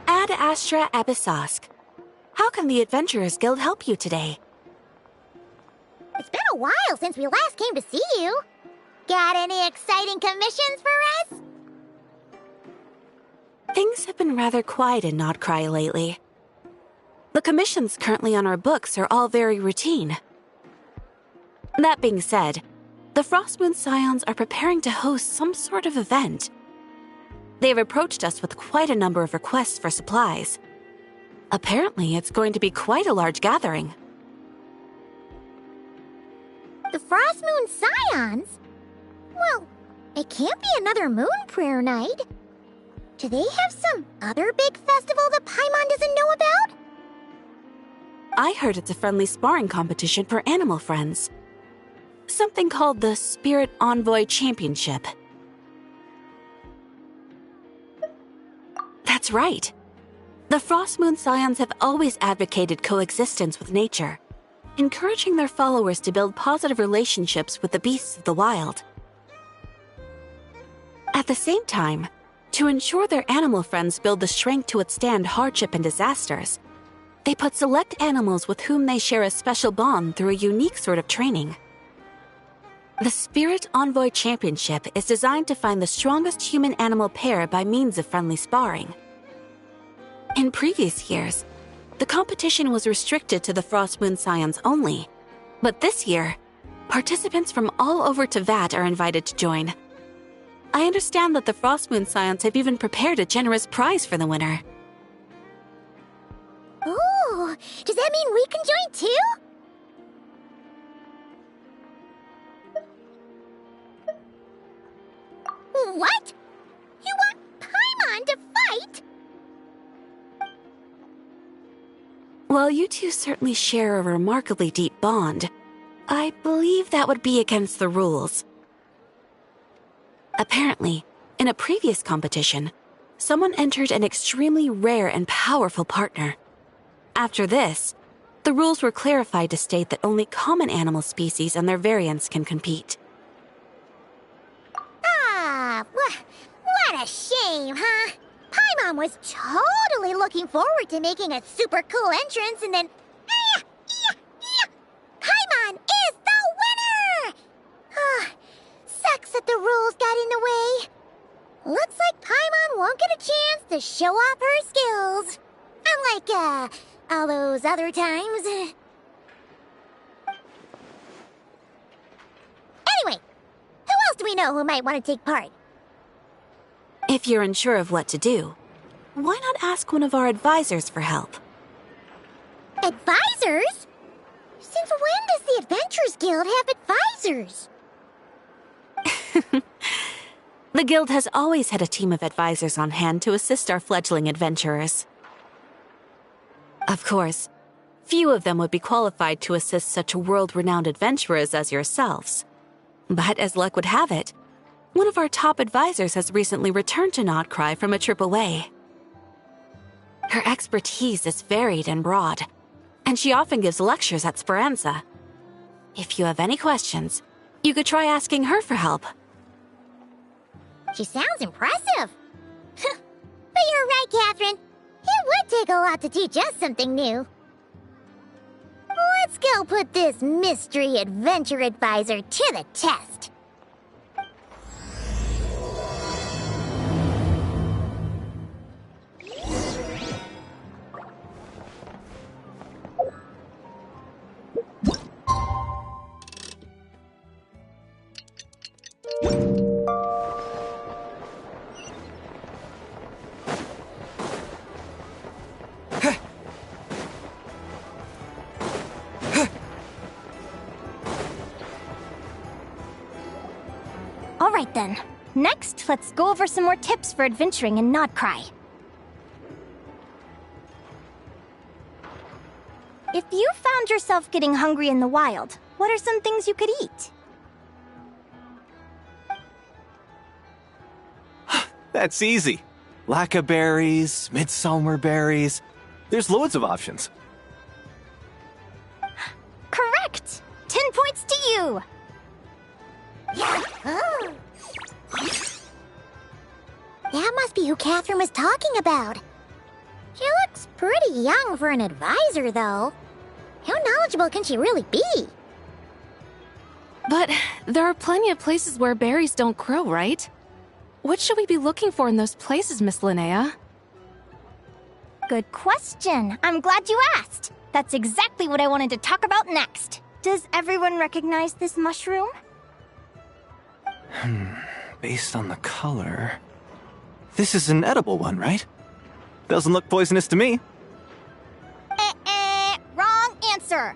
Ad Astra Episosk. How can the Adventurers Guild help you today? It's been a while since we last came to see you. Got any exciting commissions for us? Things have been rather quiet in Notcry lately. The commissions currently on our books are all very routine. That being said, the Frostmoon Scions are preparing to host some sort of event. They have approached us with quite a number of requests for supplies. Apparently, it's going to be quite a large gathering. The Frostmoon Scions? Well, it can't be another Moon Prayer Night. Do they have some other big festival that Paimon doesn't know about? I heard it's a friendly sparring competition for animal friends. Something called the Spirit Envoy Championship. That's right. The Frostmoon Scions have always advocated coexistence with nature, encouraging their followers to build positive relationships with the beasts of the wild. At the same time, to ensure their animal friends build the strength to withstand hardship and disasters, they put select animals with whom they share a special bond through a unique sort of training. The Spirit Envoy Championship is designed to find the strongest human-animal pair by means of friendly sparring. In previous years, the competition was restricted to the Frostmoon Scions only, but this year, participants from all over Teyvat are invited to join. I understand that the Frostmoon Scions have even prepared a generous prize for the winner. Ooh, does that mean we can join too? What? You want Paimon to fight? While you two certainly share a remarkably deep bond, I believe that would be against the rules. Apparently, in a previous competition, someone entered an extremely rare and powerful partner. After this, the rules were clarified to state that only common animal species and their variants can compete. Ah, what a shame, huh? Paimon was totally looking forward to making a super cool entrance, and then, won't get a chance to show off her skills. Unlike, all those other times. Anyway, who else do we know who might want to take part? If you're unsure of what to do, why not ask one of our advisors for help? Advisors? Since when does the Adventurers Guild have advisors? The guild has always had a team of advisors on hand to assist our fledgling adventurers. Of course, few of them would be qualified to assist such world-renowned adventurers as yourselves. But as luck would have it, one of our top advisors has recently returned to Notcry from a trip away. Her expertise is varied and broad, and she often gives lectures at Speranza. If you have any questions, you could try asking her for help. She sounds impressive. But you're right, Catherine. It would take a lot to teach us something new. Let's go put this mystery adventure advisor to the test. Alright then. Next, let's go over some more tips for adventuring in Notcry. If you found yourself getting hungry in the wild, what are some things you could eat? That's easy. Lacca berries, midsummer berries. There's loads of options. Correct! 10 points to you! Oh. That must be who Catherine was talking about. She looks pretty young for an advisor, though. How knowledgeable can she really be? But there are plenty of places where berries don't grow, right? What should we be looking for in those places, Miss Linnea? Good question. I'm glad you asked. That's exactly what I wanted to talk about next. Does everyone recognize this mushroom? Based on the color... This is an edible one, right? Doesn't look poisonous to me. Wrong answer.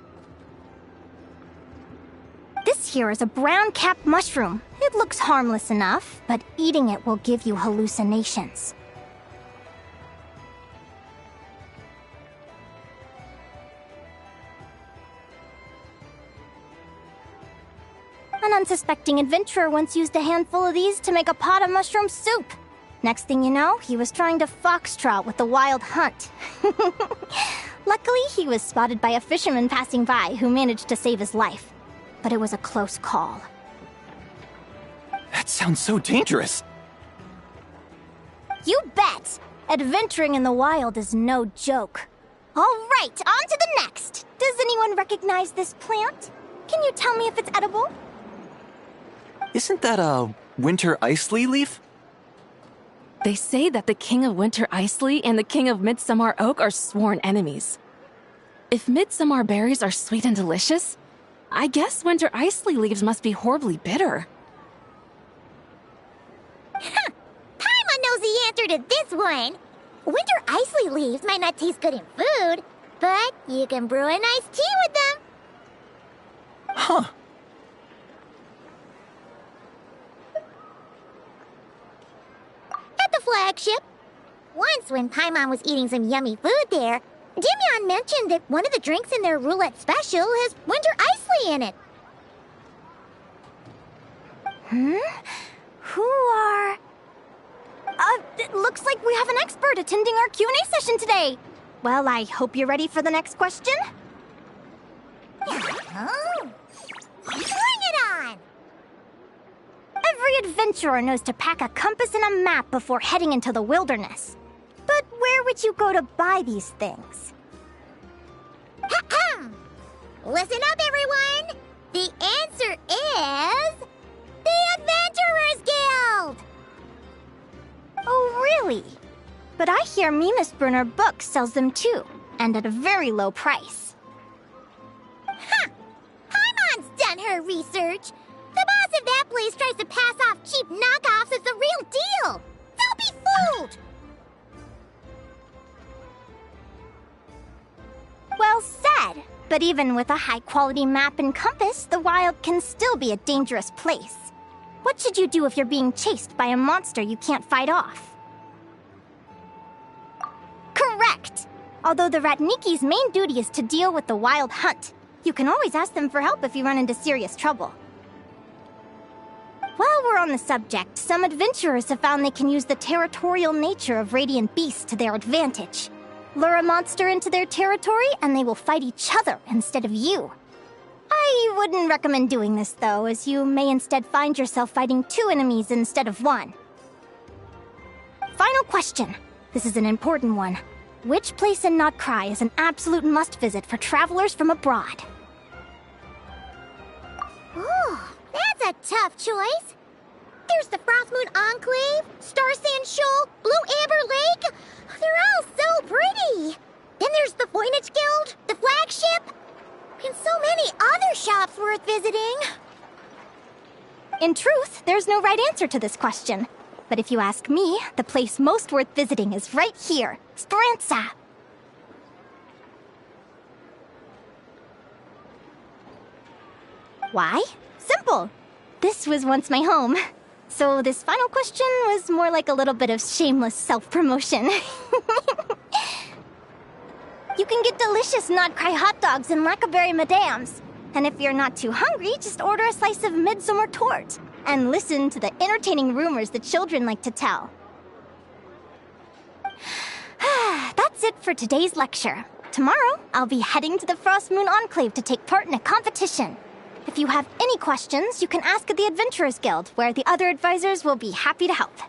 This here is a brown-capped mushroom. It looks harmless enough, but eating it will give you hallucinations. An unsuspecting adventurer once used a handful of these to make a pot of mushroom soup. Next thing you know, he was trying to foxtrot with the wild hunt. Luckily, he was spotted by a fisherman passing by who managed to save his life. But it was a close call. That sounds so dangerous. You bet! Adventuring in the wild is no joke. All right, on to the next. Does anyone recognize this plant? Can you tell me if it's edible? Isn't that a winter ice leaf? They say that the King of Winter Isley and the King of Midsummer Oak are sworn enemies. If midsummer berries are sweet and delicious, I guess Winter Isley leaves must be horribly bitter. Paimon knows the answer to this one. Winter Isley leaves might not taste good in food, but you can brew a nice tea with them. Huh. At the flagship. Once when Paimon was eating some yummy food there, Dimyon mentioned that one of the drinks in their roulette special has Winter Isley in it. Who are... it looks like we have an expert attending our Q&A session today. Well, I hope you're ready for the next question. Oh. Bring it on! Every adventurer knows to pack a compass and a map before heading into the wilderness. But where would you go to buy these things? Listen up, everyone! The answer is... the Adventurers Guild! Oh, Really? But I hear Mimas Burner Books sells them too, and at a very low price. Ha! Paimon's done her research. The boss of that place tries to pass off cheap knockoffs as the real deal. Don't be fooled! Well said. But even with a high-quality map and compass, the wild can still be a dangerous place. What should you do if you're being chased by a monster you can't fight off? Correct! Although the Ratniki's main duty is to deal with the wild hunt, you can always ask them for help if you run into serious trouble. While we're on the subject, some adventurers have found they can use the territorial nature of radiant beasts to their advantage. Lure a monster into their territory, and they will fight each other instead of you. I wouldn't recommend doing this, though, as you may instead find yourself fighting 2 enemies instead of 1. Final question. This is an important one. Which place in Notcry is an absolute must-visit for travelers from abroad? Ooh, that's a tough choice. There's the Frostmoon Enclave, Star Sand Shoal, Blue Amber Lake. They're all so pretty. Then there's the Voynich Guild, the flagship, and so many other shops worth visiting. In truth, there's no right answer to this question. But if you ask me, the place most worth visiting is right here, Speranza. Why? Simple. This was once my home. So this final question was more like a little bit of shameless self-promotion. You can get delicious Notcry hot dogs and Lackberry Madams. And if you're not too hungry, just order a slice of Midsummer Tort. And listen to the entertaining rumors the children like to tell. That's it for today's lecture. Tomorrow, I'll be heading to the Frostmoon Enclave to take part in a competition. If you have any questions, you can ask at the Adventurers Guild, where the other advisors will be happy to help.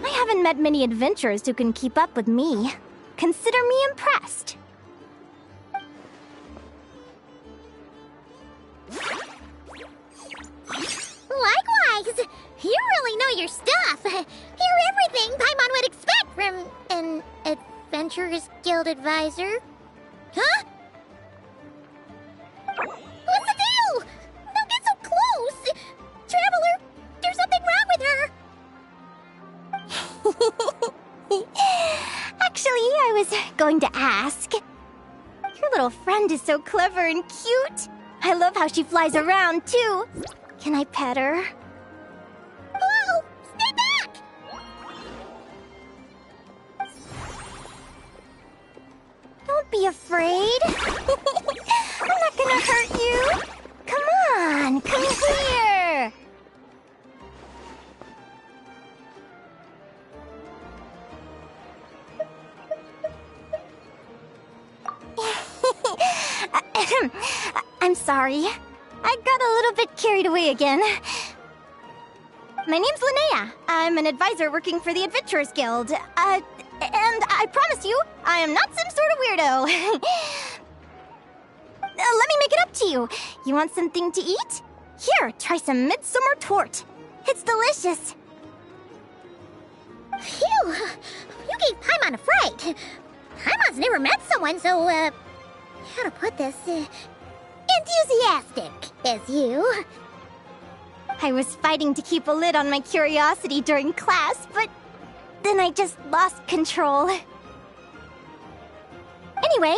I haven't met many adventurers who can keep up with me. Consider me impressed. Likewise! You really know your stuff. You're everything Paimon would expect from an Adventurers Guild advisor. Huh? What's the deal? Don't get so close! Traveler, there's something wrong with her! Actually, I was going to ask. Your little friend is so clever and cute. I love how she flies around, too. Can I pet her? Whoa! Stay back! Don't be afraid. I'm not gonna hurt you. Come on, come here. I'm sorry. I got a little bit carried away again. My name's Linnea. I'm an advisor working for the Adventurers Guild. And I promise you, I am not some sort of weirdo. Let me make it up to you. You want something to eat? Here, try some Midsummer Tort. It's delicious. Phew! You gave Paimon a fright. Paimon's never met someone so, how to put this, enthusiastic as you. I was fighting to keep a lid on my curiosity during class, but then I just lost control. Anyway,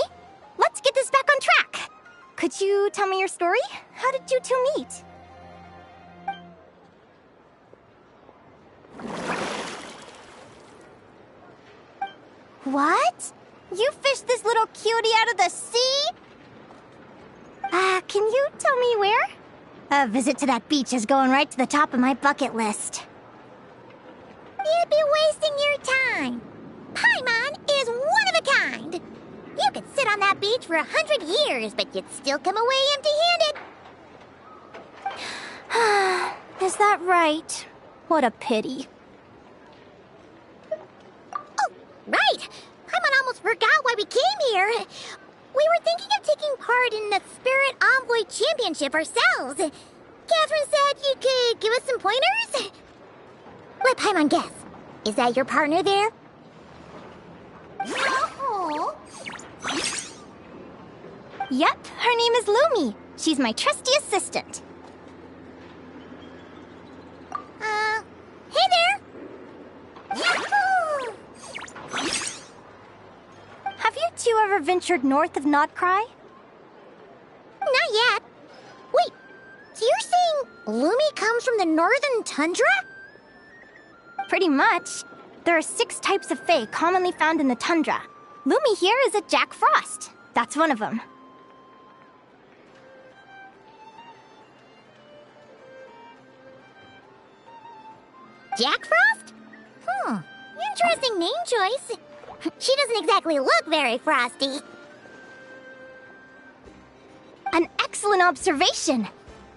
let's get this back on track. Could you tell me your story? How did you two meet? What? You fished this little cutie out of the sea? Can you tell me where? A visit to that beach is going right to the top of my bucket list. You'd be wasting your time. Paimon is one of a kind. You could sit on that beach for 100 years, but you'd still come away empty-handed. Is that right? What a pity. almost forgot why we came here. We were thinking of taking part in the Spirit Envoy Championship ourselves. Catherine said you could give us some pointers? Let Paimon guess. Is that your partner there? Oh. Yep, her name is Lumi. She's my trusty assistant. Hey there! Yahoo! Have you two ever ventured north of Nodcry? Not yet. Wait, so you're saying Lumi comes from the northern tundra? Pretty much. There are 6 types of Fae commonly found in the tundra. Lumi here is a Jack Frost. That's one of them. Jack Frost? Interesting name choice. She doesn't exactly look very frosty. An excellent observation.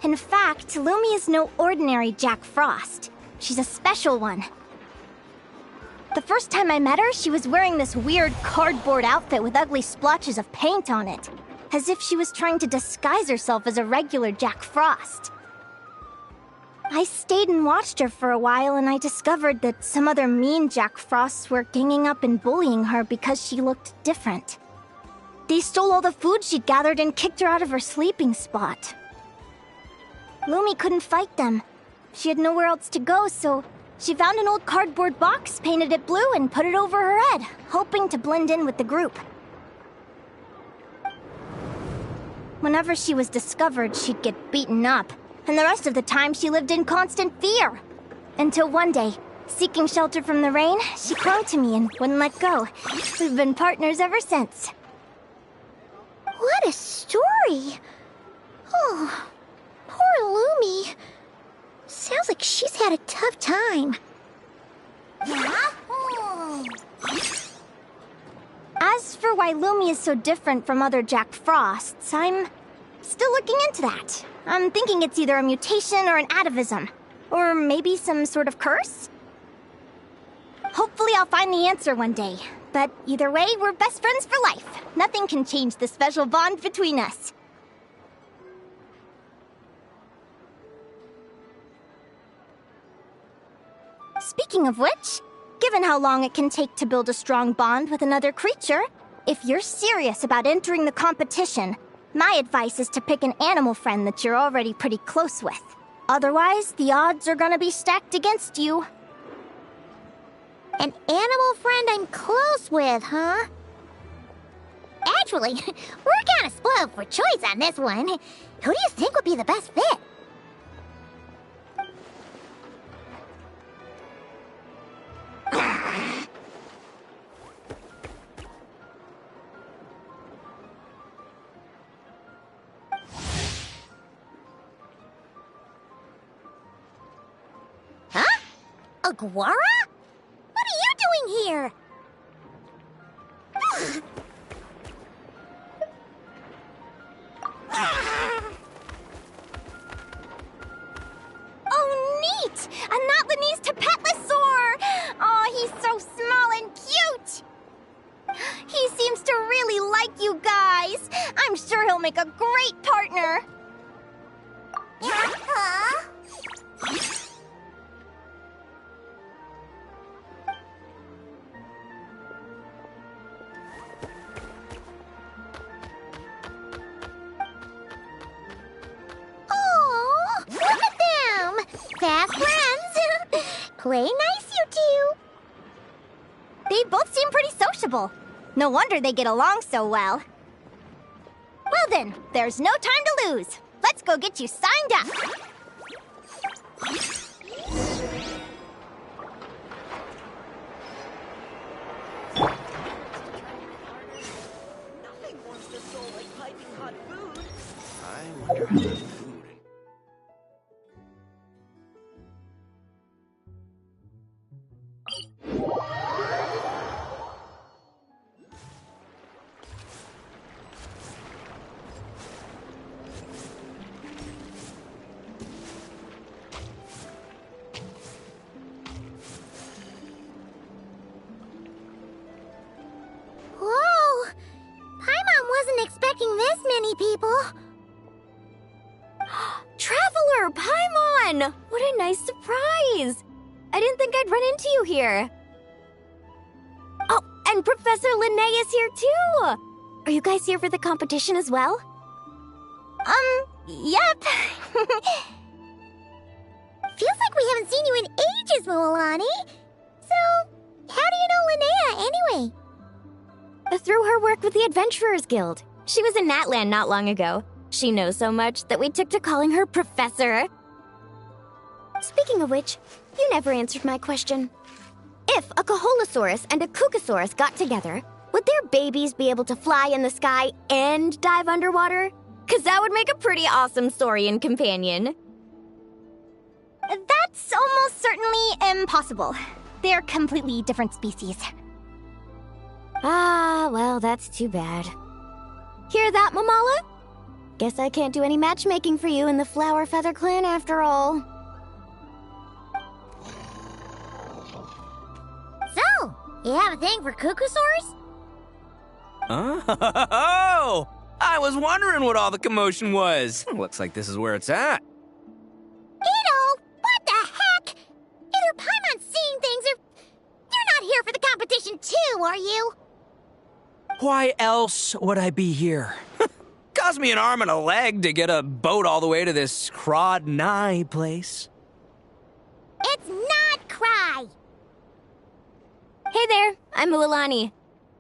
In fact, Lumi is no ordinary Jack Frost. She's a special one. The first time I met her, she was wearing this weird cardboard outfit with ugly splotches of paint on it, as if she was trying to disguise herself as a regular Jack Frost. I stayed and watched her for a while, and I discovered that some other mean Jack Frosts were ganging up and bullying her because she looked different. They stole all the food she'd gathered and kicked her out of her sleeping spot. Lumi couldn't fight them. She had nowhere else to go, so she found an old cardboard box, painted it blue, and put it over her head, hoping to blend in with the group. Whenever she was discovered, she'd get beaten up, and the rest of the time she lived in constant fear. Until one day, seeking shelter from the rain, she clung to me and wouldn't let go. We've been partners ever since. What a story! Oh, poor Lumi. Sounds like she's had a tough time. As for why Lumi is so different from other Jack Frosts, I'm still looking into that. I'm thinking it's either a mutation or an atavism. Or maybe some sort of curse? Hopefully I'll find the answer one day. But either way, we're best friends for life. Nothing can change the special bond between us. Speaking of which, given how long it can take to build a strong bond with another creature, if you're serious about entering the competition, my advice is to pick an animal friend that you're already pretty close with. Otherwise, the odds are gonna be stacked against you. An animal friend I'm close with, huh? Actually, we're kinda spoiled for choice on this one. Who do you think would be the best fit? Huh? Aguara? What are you doing here? Oh, neat! A Notlanese Tapetlosaur! Aw, he's so small and cute! He seems to really like you guys. I'm sure he'll make a great partner. Oh, look at them! Fast friends! Play nice, you two! They both seem pretty sociable. No wonder they get along so well. Well then, there's no time to lose. Let's go get you signed up. Nothing warms the soul like piping hot food. I wonder how much food. think I'd run into you here. Oh, and Professor Linnaea is here too! Are you guys here for the competition as well? Yep. Feels like we haven't seen you in ages, Moalani. So, how do you know Linnea anyway? Through her work with the Adventurers Guild. She was in Natland not long ago. She knows so much that we took to calling her Professor. Speaking of which, you never answered my question. If a Caholosaurus and a Kookasaurus got together, would their babies be able to fly in the sky and dive underwater? 'Cause that would make a pretty awesome saurian companion. That's almost certainly impossible. They're completely different species. Ah, well, that's too bad. Hear that, Mamala? Guess I can't do any matchmaking for you in the Flower Feather Clan after all. So, you have a thing for Kookasaurs? Oh! I was wondering what all the commotion was. Looks like this is where it's at. Ito, what the heck? Either Paimon's seeing things or you're not here for the competition too, are you? Why else would I be here? Cost me an arm and a leg to get a boat all the way to this Crod Nye place. It's not Cry. Hey there, I'm Mualani.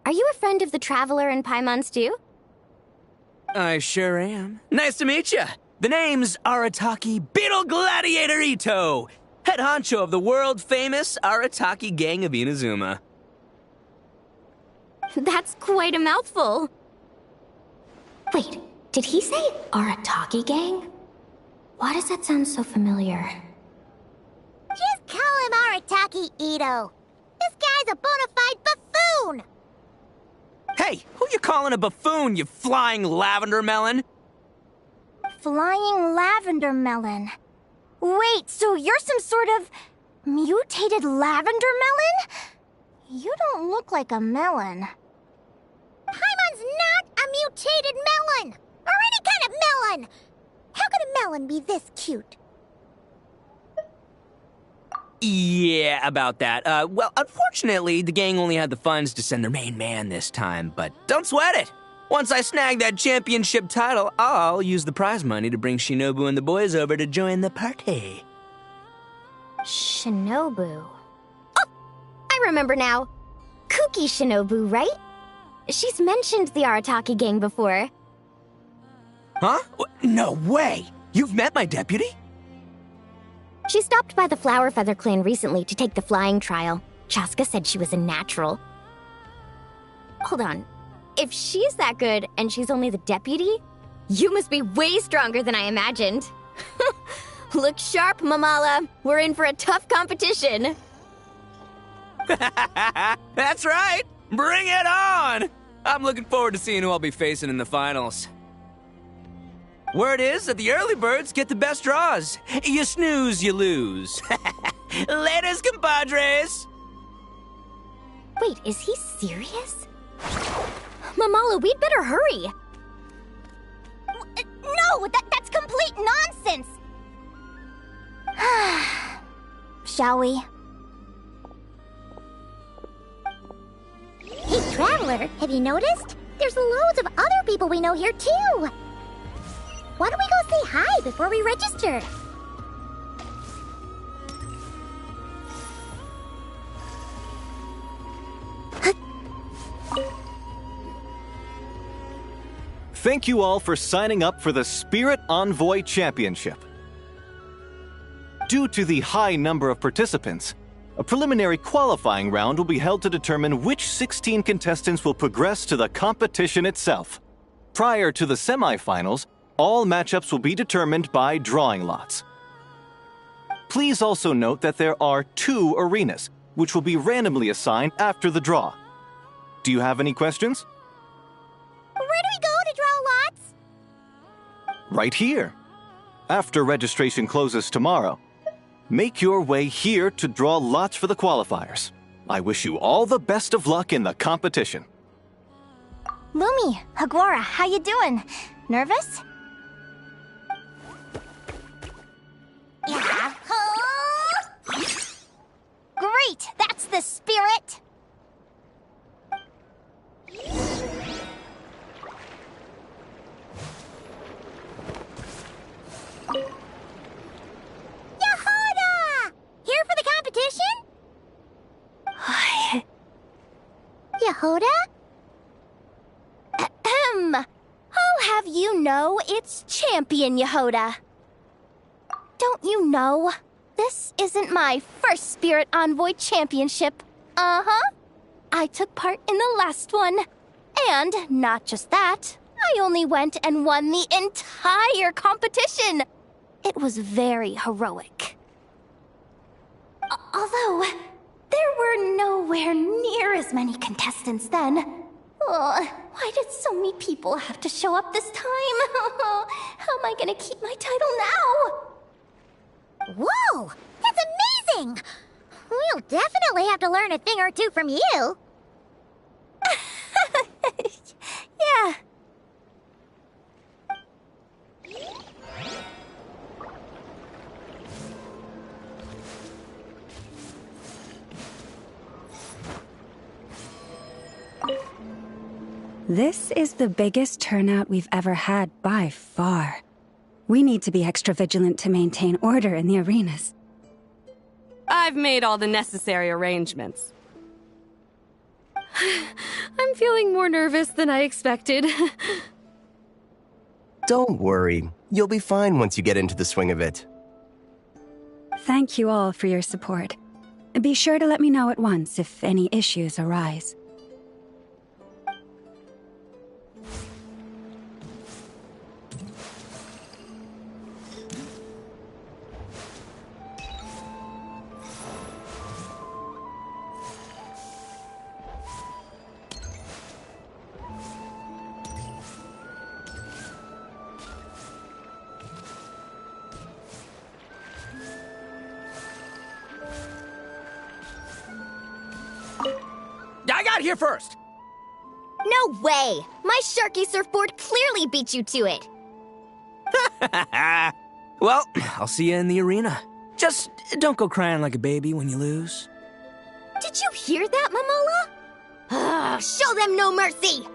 Are you a friend of the Traveler and Paimon Stew? I sure am. Nice to meet you. The name's Arataki Beetle Gladiator Ito, head honcho of the world-famous Arataki Gang of Inazuma. That's quite a mouthful. Wait, did he say Arataki Gang? Why does that sound so familiar? Just call him Arataki Ito. This guy's a bona fide buffoon! Hey, who you calling a buffoon, you flying lavender melon? Flying lavender melon. Wait, so you're some sort of mutated lavender melon? You don't look like a melon. Paimon's not a mutated melon! Or any kind of melon! How could a melon be this cute? Yeah, about that. Well, unfortunately, the gang only had the funds to send their main man this time, but don't sweat it. Once I snag that championship title, I'll use the prize money to bring Shinobu and the boys over to join the party. Shinobu. Oh! I remember now. Kuki Shinobu, right? She's mentioned the Arataki gang before. Huh? No way! You've met my deputy? She stopped by the Flower Feather Clan recently to take the flying trial. Chaska said she was a natural. Hold on. If she's that good and she's only the deputy, you must be way stronger than I imagined. Look sharp, Mamala. We're in for a tough competition. That's right! Bring it on! I'm looking forward to seeing who I'll be facing in the finals. Word is that the early birds get the best draws. You snooze, you lose. Laters, compadres! Wait, is he serious? Mamala, we'd better hurry. No, that's complete nonsense! Shall we? Hey, Traveler, have you noticed? There's loads of other people we know here, too. Why don't we go say hi before we register? Thank you all for signing up for the Spirit Envoy Championship. Due to the high number of participants, a preliminary qualifying round will be held to determine which 16 contestants will progress to the competition itself. Prior to the semifinals, all matchups will be determined by drawing lots. Please also note that there are 2 arenas, which will be randomly assigned after the draw. Do you have any questions? Where do we go to draw lots? Right here. After registration closes tomorrow, make your way here to draw lots for the qualifiers. I wish you all the best of luck in the competition. Lumi, Hagwara, how you doing? Nervous? Yeah. Great! That's the spirit! Yehoda! Here for the competition? Yehoda? Ahem. I'll have you know it's Champion Yehoda. Don't you know? This isn't my first Spirit Envoy Championship. Uh-huh. I took part in the last one. And not just that, I only went and won the entire competition. It was very heroic. Although, there were nowhere near as many contestants then. Why did so many people have to show up this time? How am I gonna keep my title now? Whoa! That's amazing! We'll definitely have to learn a thing or two from you. Yeah. This is the biggest turnout we've ever had by far. We need to be extra vigilant to maintain order in the arenas. I've made all the necessary arrangements. I'm feeling more nervous than I expected. Don't worry. You'll be fine once you get into the swing of it. Thank you all for your support. Be sure to let me know at once if any issues arise. I got here first! No way! My Sharky surfboard clearly beat you to it. Well, I'll see you in the arena. Just don't go crying like a baby when you lose. Did you hear that, Momola? Show them no mercy!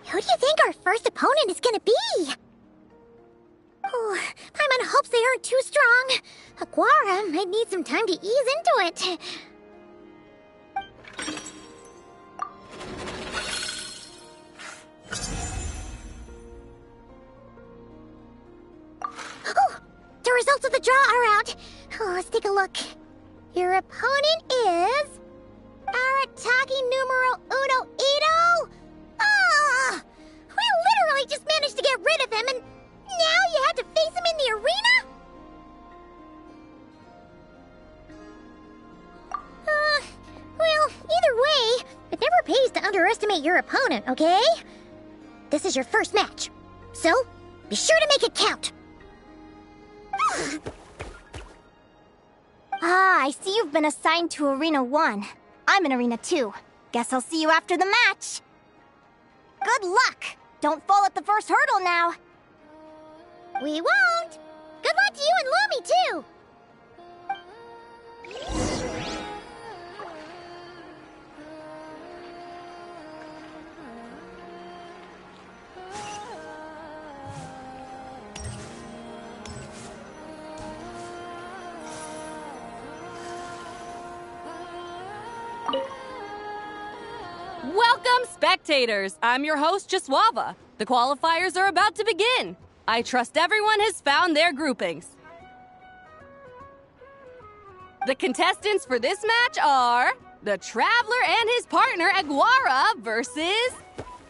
Who do you think our first opponent is gonna be? Oh, Paimon hopes they aren't too strong. Aquara might need some time to ease into it. Oh, the results of the draw are out. Oh, let's take a look. Your opponent is... Arataki numero uno Ito? Ah! We literally just managed to get rid of him, and now you have to face him in the arena? Well, either way, it never pays to underestimate your opponent, okay? This is your first match, so be sure to make it count. Ah, I see you've been assigned to Arena 1. I'm in Arena 2. Guess I'll see you after the match. Good luck! Don't fall at the first hurdle now. We won't! Good luck to you and Lumi, too! Welcome, spectators! I'm your host, Jaswava. The qualifiers are about to begin. I trust everyone has found their groupings. The contestants for this match are the Traveler and his partner, Aguara, versus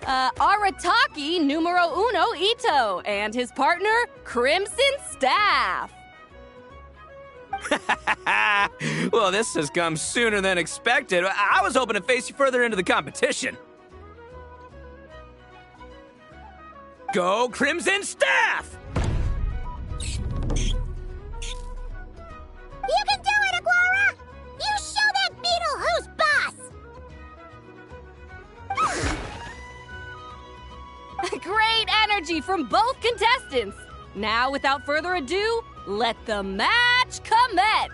Arataki numero uno Ito and his partner, Crimson Staff. Well, this has come sooner than expected. I was hoping to face you further into the competition. Go Crimson Staff! You can do it, Aguara! You show that beetle who's boss! Great energy from both contestants. Now, without further ado, let the match commence.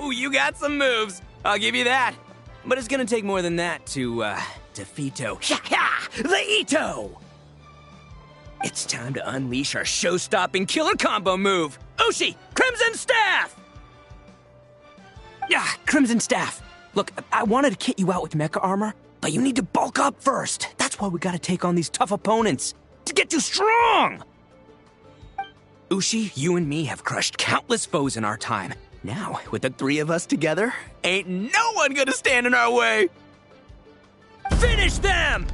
You got some moves. I'll give you that. But it's gonna take more than that to, defeat the Ito! It's time to unleash our show-stopping killer combo move. Ushi, Crimson Staff! Crimson Staff. Look, I wanted to kit you out with mecha armor, but you need to bulk up first. That's why we gotta take on these tough opponents. To get you strong! Ushi, you and me have crushed countless foes in our time. Now, with the three of us together, ain't no one gonna stand in our way! Finish them!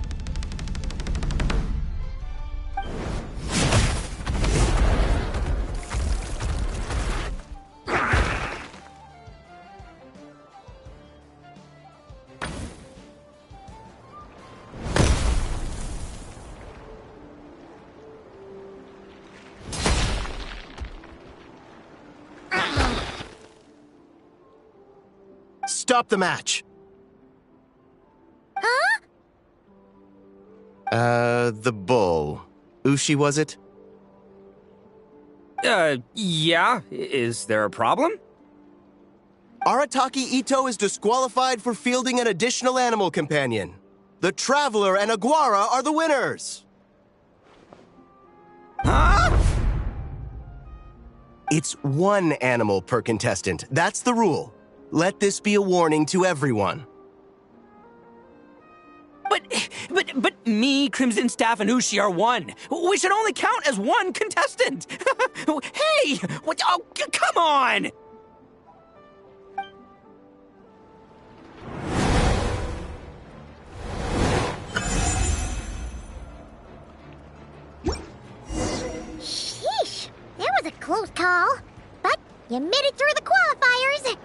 Stop the match! Huh? The bull. Ushi, was it? Yeah. Is there a problem? Arataki Ito is disqualified for fielding an additional animal companion. The Traveler and Aguara are the winners! Huh? It's one animal per contestant. That's the rule. Let this be a warning to everyone. But me, Crimson Staff, and Ushi are one. We should only count as one contestant. Hey! What? Oh, come on! Sheesh, that was a close call. But you made it through the qualifiers.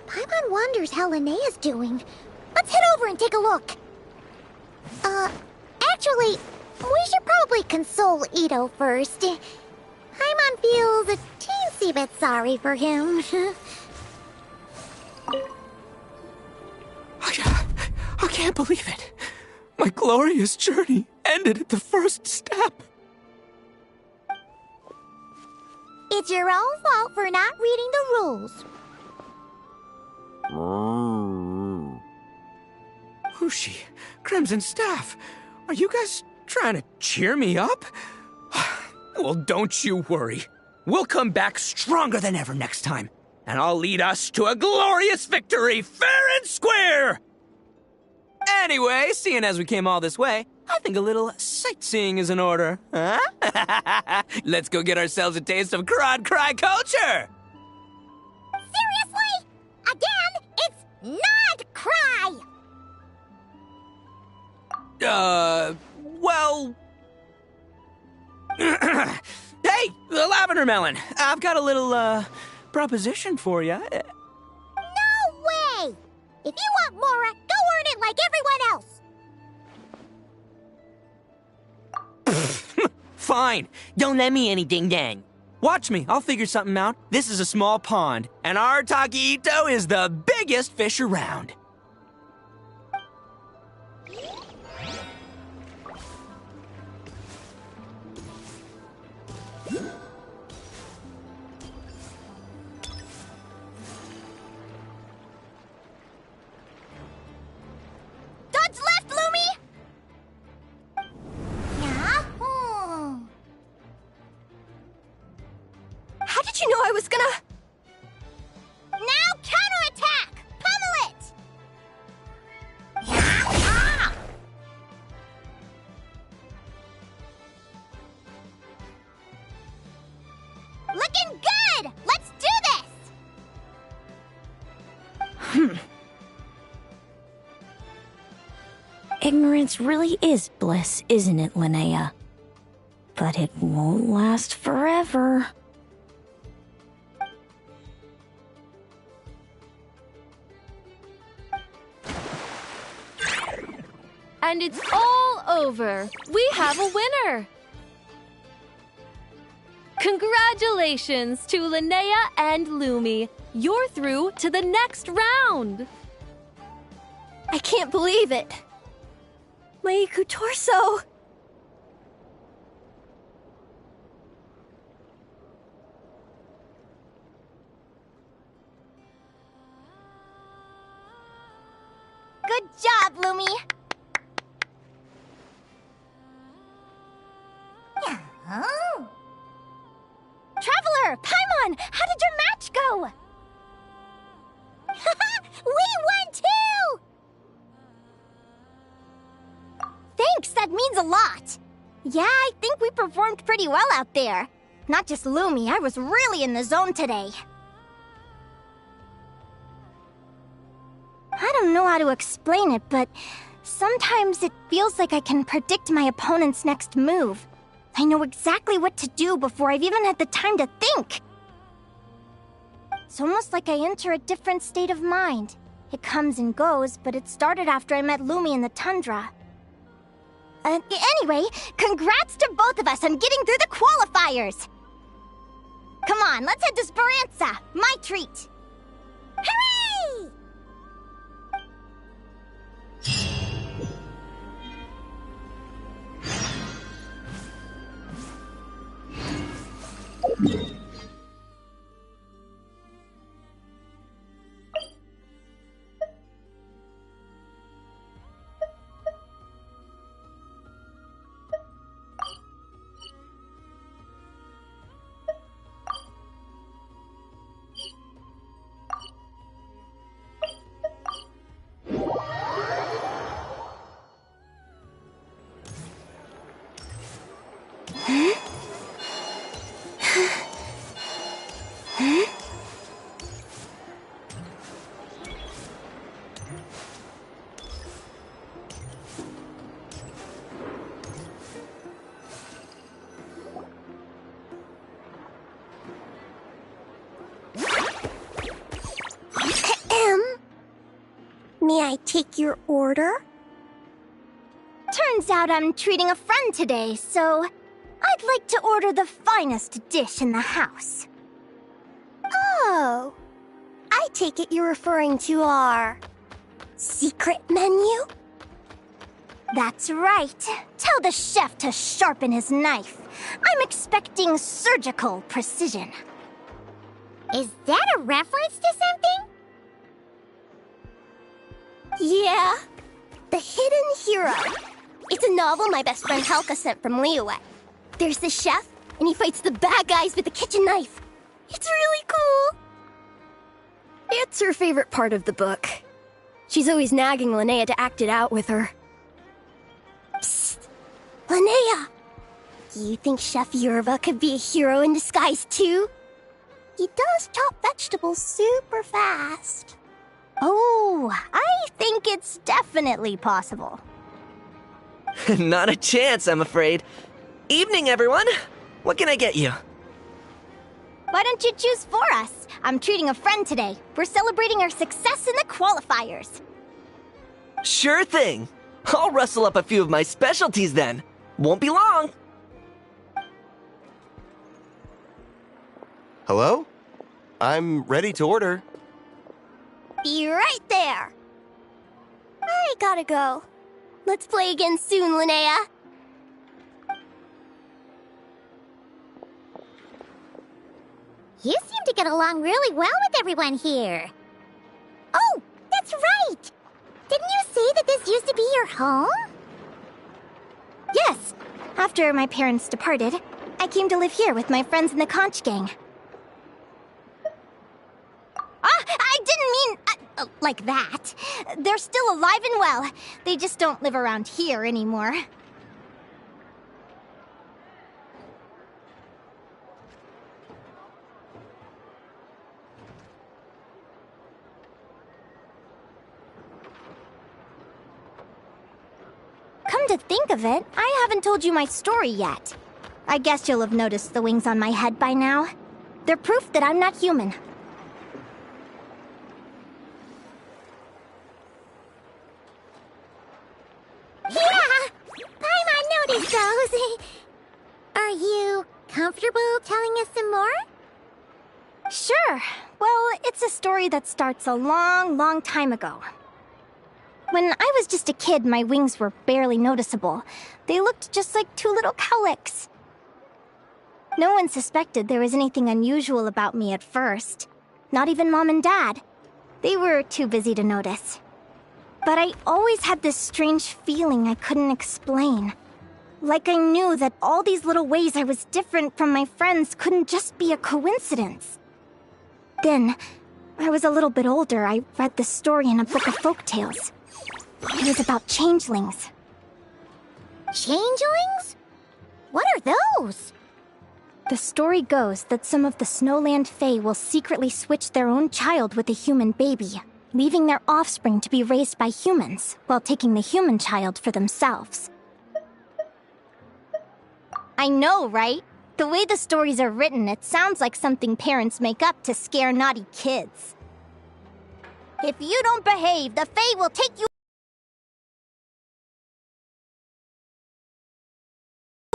Paimon wonders how Linnea's doing. Let's head over and take a look. Actually, we should probably console Ito first. Paimon feels a teensy bit sorry for him. I can't believe it. My glorious journey ended at the first step. It's your own fault for not reading the rules. Ushi, Crimson Staff, are you guys trying to cheer me up? Well, don't you worry. We'll come back stronger than ever next time, and I'll lead us to a glorious victory, fair and square! Anyway, seeing as we came all this way, I think a little sightseeing is in order, huh? Let's go get ourselves a taste of Crod Cry culture! Seriously? Again, it's not cry! Well... Hey, Lavender Melon, I've got a little, proposition for you. No way! If you want Mora, go earn it like everyone else! Fine, don't let me anything then. Watch me, I'll figure something out. This is a small pond, and Arataki Ito is the biggest fish around. Dodge left, Lumi! Yeah? How did you know I was gonna... Now counterattack! Pummel it! Yeah? Looking good! Let's do this! Ignorance really is bliss, isn't it, Linnea? But it won't last forever. And it's all over. We have a winner. Congratulations to Linnea and Lumi. You're through to the next round. I can't believe it. Meiku Torso. Sure! Paimon, how did your match go? We won too! Thanks, that means a lot. Yeah, I think we performed pretty well out there. Not just Lumi, I was really in the zone today. I don't know how to explain it, but sometimes it feels like I can predict my opponent's next move. I know exactly what to do before I've even had the time to think. It's almost like I enter a different state of mind. It comes and goes, but it started after I met Lumi in the tundra. Anyway, congrats to both of us on getting through the qualifiers! Come on, let's head to Speranza, my treat! Hooray! May I take your order? Turns out I'm treating a friend today, so I'd like to order the finest dish in the house. Oh, I take it you're referring to our secret menu? That's right. Tell the chef to sharpen his knife. I'm expecting surgical precision. Is that a reference to something? Yeah, The Hidden Hero. It's a novel my best friend Halka sent from Liyue. There's the chef, and he fights the bad guys with a kitchen knife. It's really cool. It's her favorite part of the book. She's always nagging Linnea to act it out with her. Psst! Linnea! Do you think Chef Yerva could be a hero in disguise too? He does chop vegetables super fast. Oh, I think it's definitely possible. Not a chance, I'm afraid. Evening, everyone. What can I get you? Why don't you choose for us? I'm treating a friend today. We're celebrating our success in the qualifiers. Sure thing. I'll rustle up a few of my specialties then. Won't be long. Hello? I'm ready to order. Be right there. I gotta go. Let's play again soon, Linnea. You seem to get along really well with everyone here. Oh, that's right! Didn't you say that this used to be your home? Yes. After my parents departed, I came to live here with my friends in the conch gang. I didn't mean like that. They're still alive and well. They just don't live around here anymore. Come to think of it, I haven't told you my story yet. I guess you'll have noticed the wings on my head by now. They're proof that I'm not human. Yeah! Paimon noticed those. Are you comfortable telling us some more? Sure. Well, it's a story that starts a long, long time ago. When I was just a kid, my wings were barely noticeable. They looked just like two little cowlicks. No one suspected there was anything unusual about me at first. Not even Mom and Dad. They were too busy to notice. But I always had this strange feeling I couldn't explain. Like I knew that all these little ways I was different from my friends couldn't just be a coincidence. Then, when I was a little bit older, I read this story in a book of folktales. It was about changelings. Changelings? What are those? The story goes that some of the Snowland Fae will secretly switch their own child with a human baby, leaving their offspring to be raised by humans, while taking the human child for themselves. I know, right? The way the stories are written, it sounds like something parents make up to scare naughty kids. If you don't behave, the Fae will take you.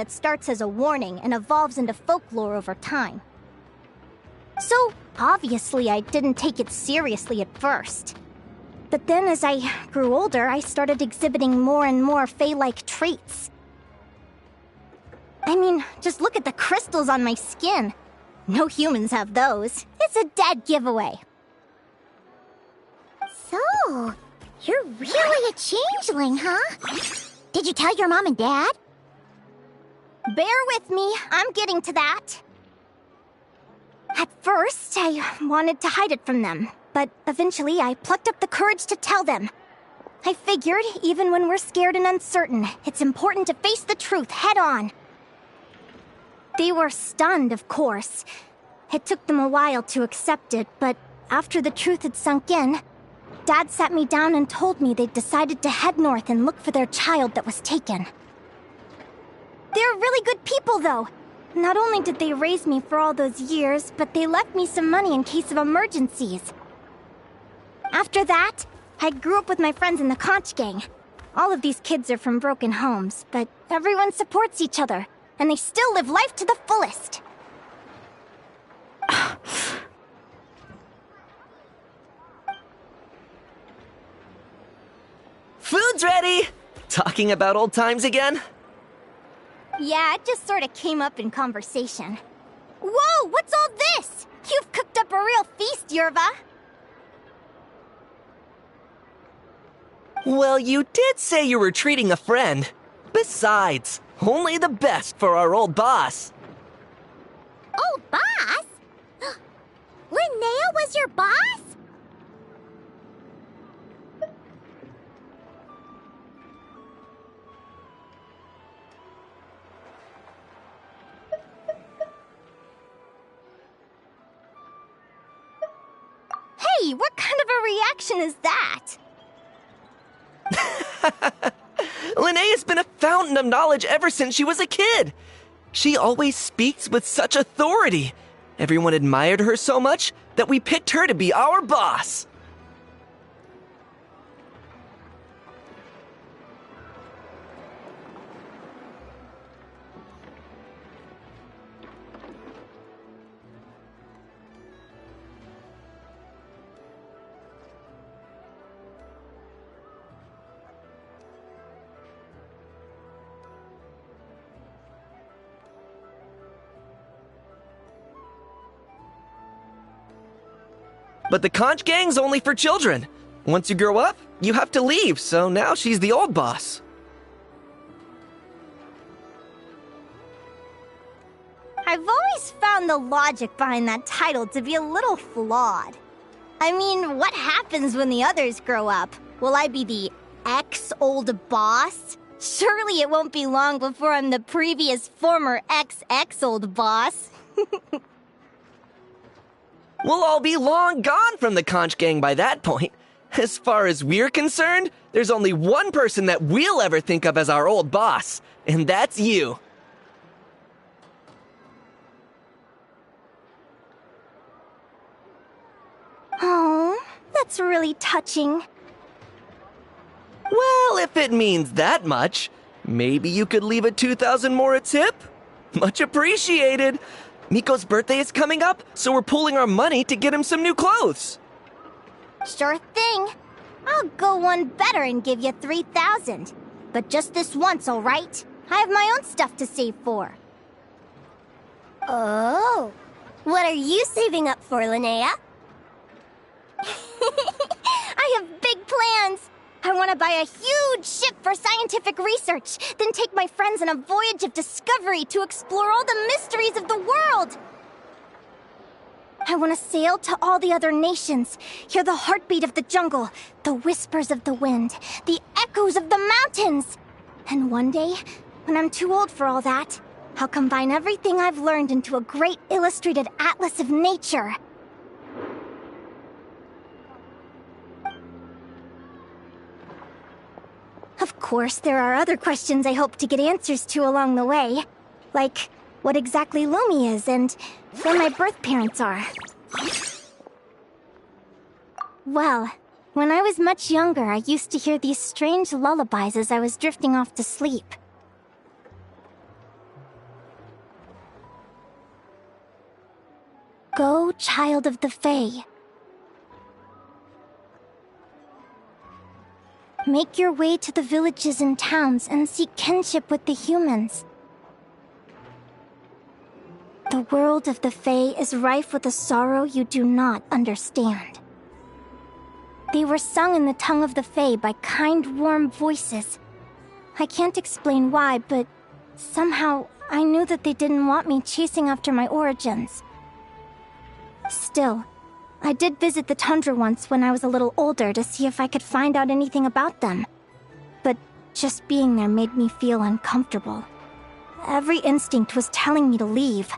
It starts as a warning and evolves into folklore over time. So, obviously, I didn't take it seriously at first. But then as I grew older, I started exhibiting more and more Fae-like traits. I mean, just look at the crystals on my skin. No humans have those. It's a dead giveaway. So, you're really a changeling, huh? Did you tell your mom and dad? Bear with me, I'm getting to that. At first, I wanted to hide it from them, but eventually I plucked up the courage to tell them. I figured, even when we're scared and uncertain, it's important to face the truth head on. They were stunned, of course. It took them a while to accept it, but after the truth had sunk in, Dad sat me down and told me they'd decided to head north and look for their child that was taken. They're really good people, though. Not only did they raise me for all those years, but they left me some money in case of emergencies. After that, I grew up with my friends in the Conch Gang. All of these kids are from broken homes, but everyone supports each other, and they still live life to the fullest. Food's ready! Talking about old times again? Yeah, it just sort of came up in conversation. Whoa, what's all this? You've cooked up a real feast, Yerva. Well, you did say you were treating a friend. Besides, only the best for our old boss. Old boss? Linnea was your boss? Hey, what kind of a reaction is that? Linnea's been a fountain of knowledge ever since she was a kid. She always speaks with such authority. Everyone admired her so much that we picked her to be our boss. But the Conch Gang's only for children. Once you grow up, you have to leave, so now she's the old boss. I've always found the logic behind that title to be a little flawed. I mean, what happens when the others grow up? Will I be the ex-old boss? Surely it won't be long before I'm the previous former ex-old boss. We'll all be long gone from the Conch Gang by that point. As far as we're concerned, there's only one person that we'll ever think of as our old boss, and that's you. Oh, that's really touching. Well, if it means that much, maybe you could leave a 2,000 more a tip? Much appreciated. Miko's birthday is coming up, so we're pooling our money to get him some new clothes. Sure thing. I'll go one better and give you 3,000. But just this once, all right? I have my own stuff to save for. Oh. What are you saving up for, Linnea? I have big plans. I want to buy a huge ship for scientific research, then take my friends on a voyage of discovery to explore all the mysteries of the world. I want to sail to all the other nations, hear the heartbeat of the jungle, the whispers of the wind, the echoes of the mountains. And one day, when I'm too old for all that, I'll combine everything I've learned into a great illustrated atlas of nature. Of course, there are other questions I hope to get answers to along the way. Like, what exactly Lumi is and where my birth parents are. Well, when I was much younger, I used to hear these strange lullabies as I was drifting off to sleep. Go, child of the Fae. Make your way to the villages and towns and seek kinship with the humans. The world of the Fae is rife with a sorrow you do not understand. They were sung in the tongue of the Fae by kind, warm voices. I can't explain why, but somehow I knew that they didn't want me chasing after my origins. Still, I did visit the tundra once when I was a little older to see if I could find out anything about them. But just being there made me feel uncomfortable. Every instinct was telling me to leave.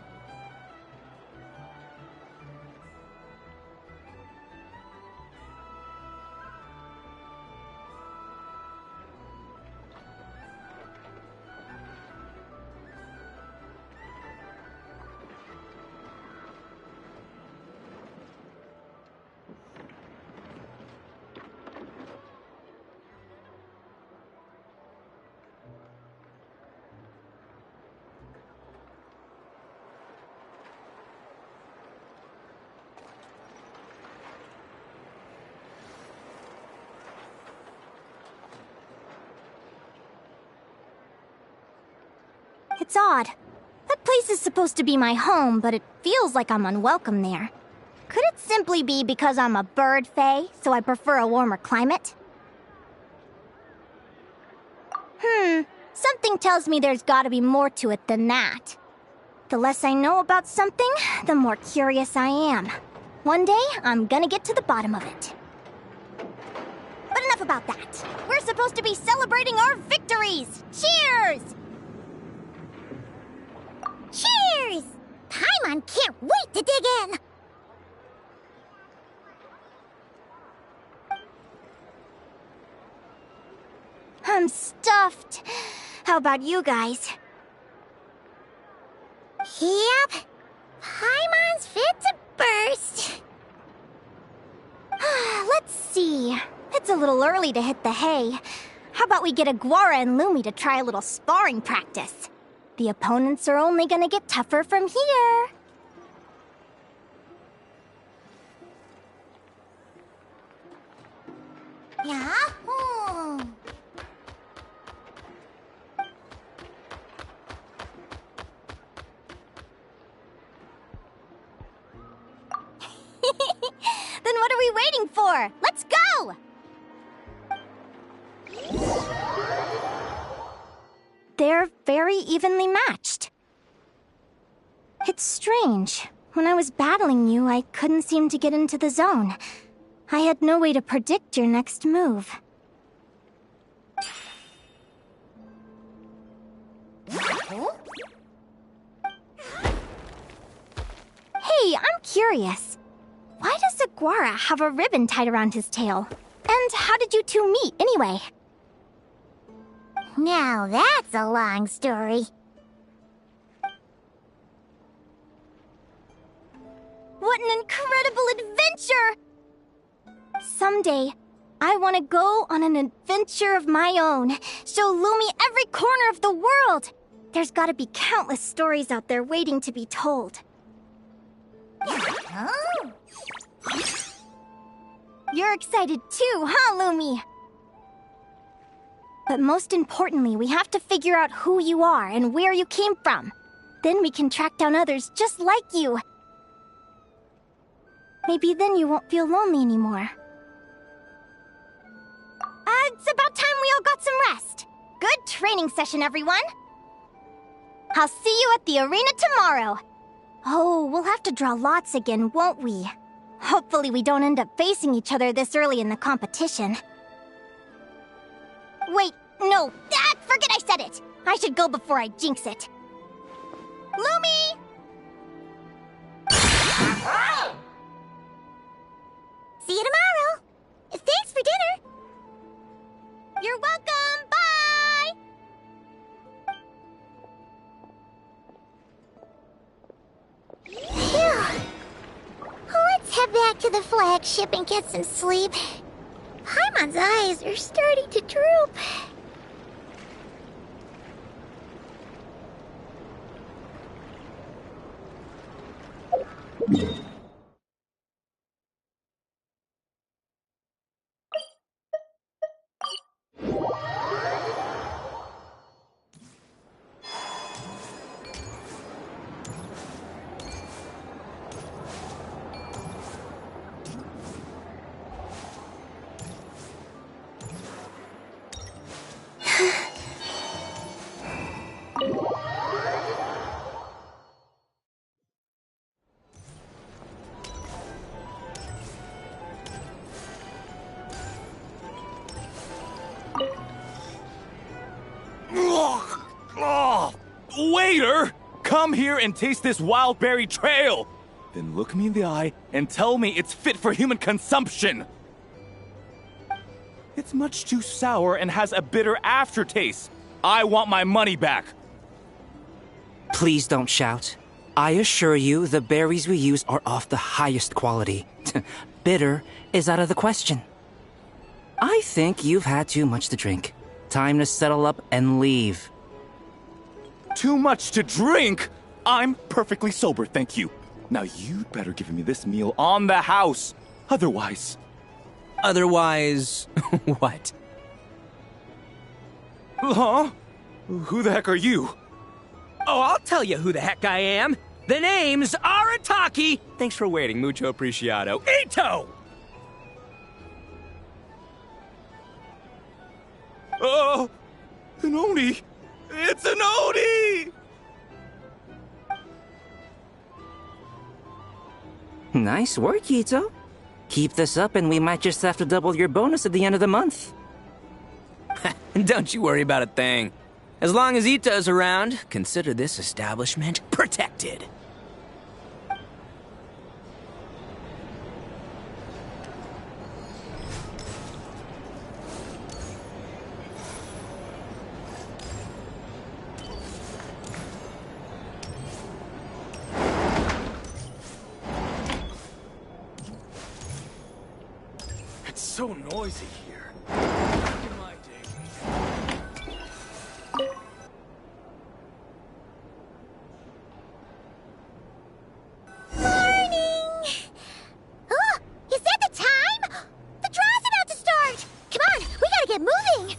It's odd. That place is supposed to be my home, but it feels like I'm unwelcome there. Could it simply be because I'm a bird fae, so I prefer a warmer climate? Something tells me there's gotta be more to it than that. The less I know about something, the more curious I am. One day, I'm gonna get to the bottom of it. But enough about that. We're supposed to be celebrating our victories! Cheers! Cheers! Paimon can't wait to dig in! I'm stuffed. How about you guys? Yep. Paimon's fit to burst. Let's see. It's a little early to hit the hay. How about we get Aguara and Lumi to try a little sparring practice? The opponents are only gonna get tougher from here. Yahoo! Then what are we waiting for? Let's go! They're very evenly matched. It's strange. When I was battling you, I couldn't seem to get into the zone. I had no way to predict your next move. Hey, I'm curious. Why does Aguara have a ribbon tied around his tail? And how did you two meet, anyway? Now that's a long story. What an incredible adventure! Someday, I want to go on an adventure of my own. Show Lumi every corner of the world. There's gotta be countless stories out there waiting to be told. Oh. You're excited too, huh, Lumi? But most importantly, we have to figure out who you are and where you came from. Then we can track down others just like you. Maybe then you won't feel lonely anymore. It's about time we all got some rest. Good training session, everyone. I'll see you at the arena tomorrow. Oh, we'll have to draw lots again, won't we? Hopefully we don't end up facing each other this early in the competition. Wait, no, forget I said it. I should go before I jinx it. Lumi! See you tomorrow. Thanks for dinner. You're welcome, bye! Phew. Let's head back to the flagship and get some sleep. Paimon's eyes are starting to droop. Waiter! Come here and taste this wild berry trail! Then look me in the eye and tell me it's fit for human consumption! It's much too sour and has a bitter aftertaste. I want my money back! Please don't shout. I assure you, the berries we use are of the highest quality. Bitter is out of the question. I think you've had too much to drink. Time to settle up and leave. Too much to drink? I'm perfectly sober, thank you. Now you'd better give me this meal on the house. Otherwise... Otherwise... what? Huh? Who the heck are you? Oh, I'll tell you who the heck I am. The name's Arataki. Thanks for waiting, mucho apreciado. Ito! Oh, an Oni! It's an Oni! Nice work, Ito. Keep this up and we might just have to double your bonus at the end of the month. Don't you worry about a thing. As long as Ito's around, consider this establishment protected. It's so noisy here. Back in my day. Morning! Oh, is that the time? The draw's about to start! Come on, we gotta get moving!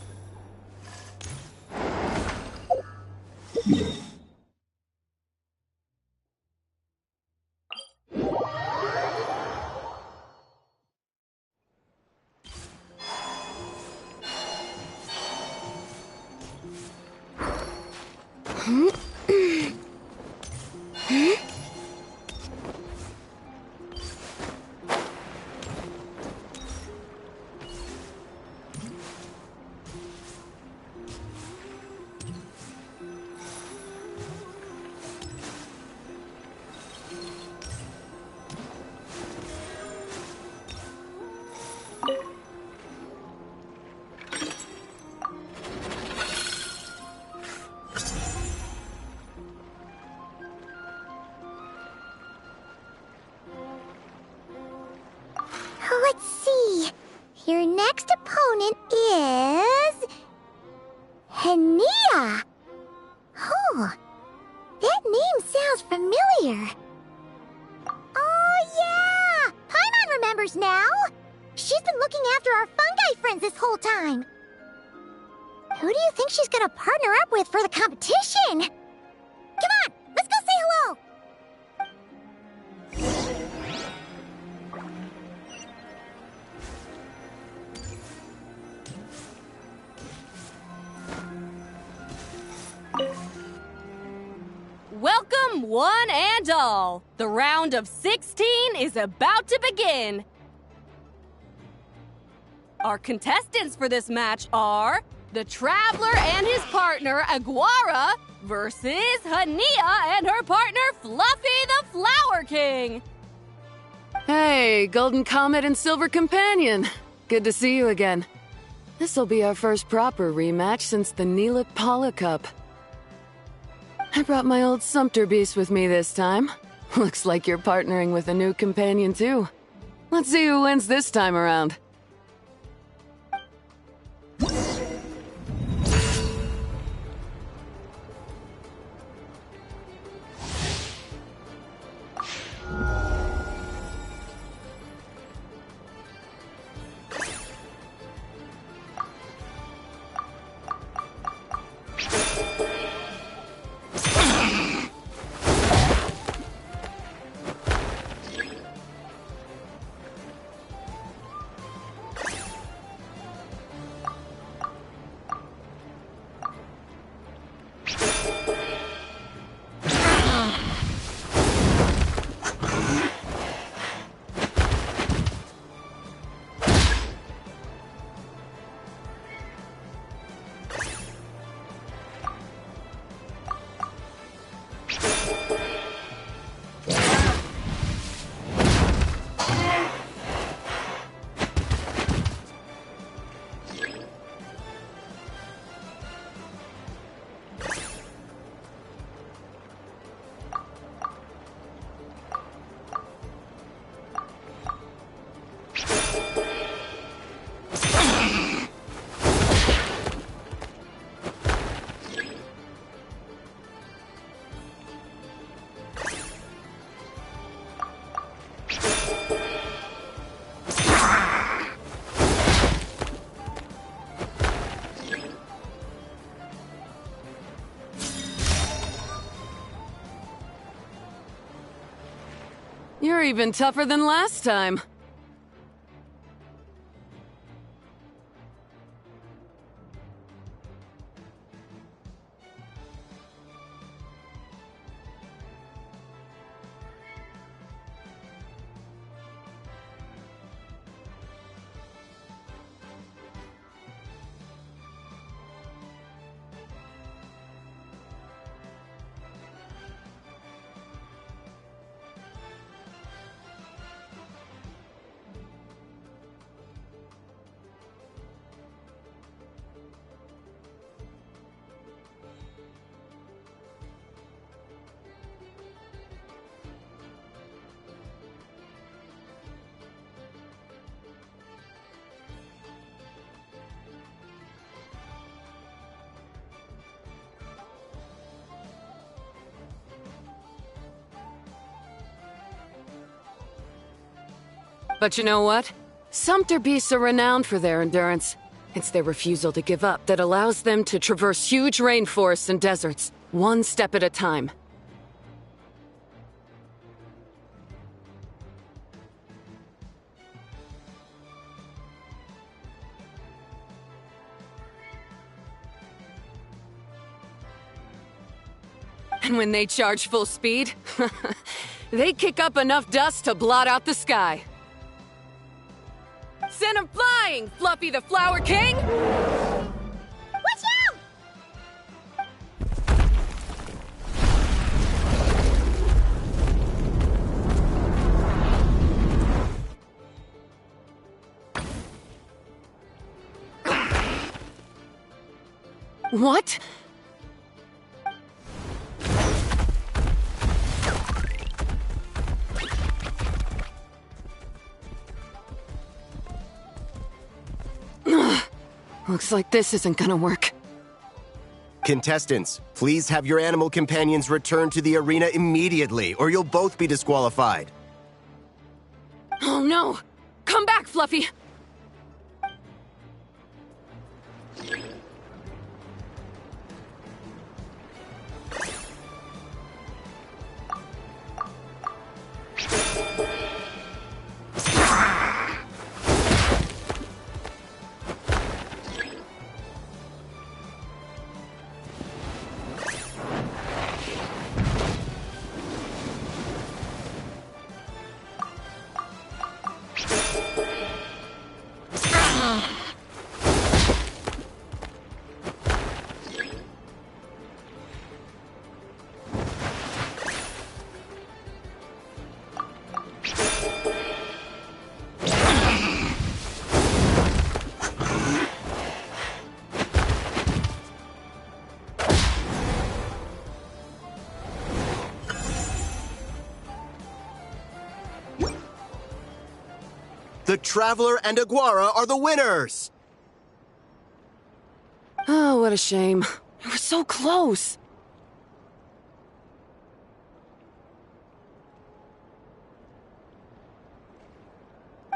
Let's see. Your next opponent is... Henia. Oh, that name sounds familiar. Oh, yeah! Paimon remembers now. She's been looking after our fungi friends this whole time. Who do you think she's gonna partner up with for the competition? Come on, let's go say hello. one and all. The round of 16 is about to begin. Our contestants for this match are the Traveler and his partner, Aguara, versus Hania and her partner, Fluffy the Flower King. Hey, Golden Comet and Silver Companion. Good to see you again. This'll be our first proper rematch since the Neela Paula Cup. I brought my old Sumpter Beast with me this time. Looks like you're partnering with a new companion too. Let's see who wins this time around. You're even tougher than last time. But you know what? Sumpter beasts are renowned for their endurance. It's their refusal to give up that allows them to traverse huge rainforests and deserts, one step at a time. And when they charge full speed, they kick up enough dust to blot out the sky. Send him flying, Fluffy the Flower King! Watch out! What? Looks like this isn't gonna work. Contestants, please have your animal companions return to the arena immediately, or you'll both be disqualified. Oh no! Come back, Fluffy! The Traveler and Aguara are the winners! Oh, what a shame. We were so close.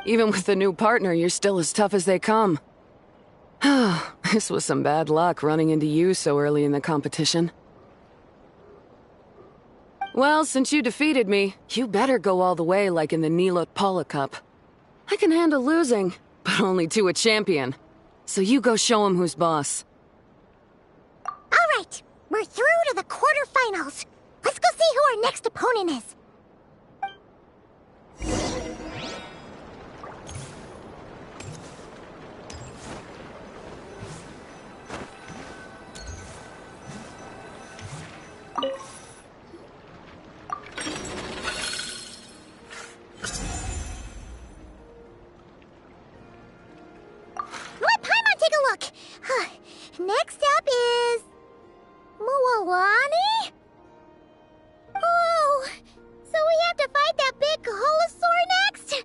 Even with the new partner, you're still as tough as they come. This was some bad luck running into you so early in the competition. Well, since you defeated me, you better go all the way like in the Nila Paula Cup. I can handle losing, but only to a champion. So you go show him who's boss. All right, we're through to the quarterfinals. Let's go see who our next opponent is. Let Paimon take a look. Next up is... Mualani? Oh, so we have to fight that big Holosaur next?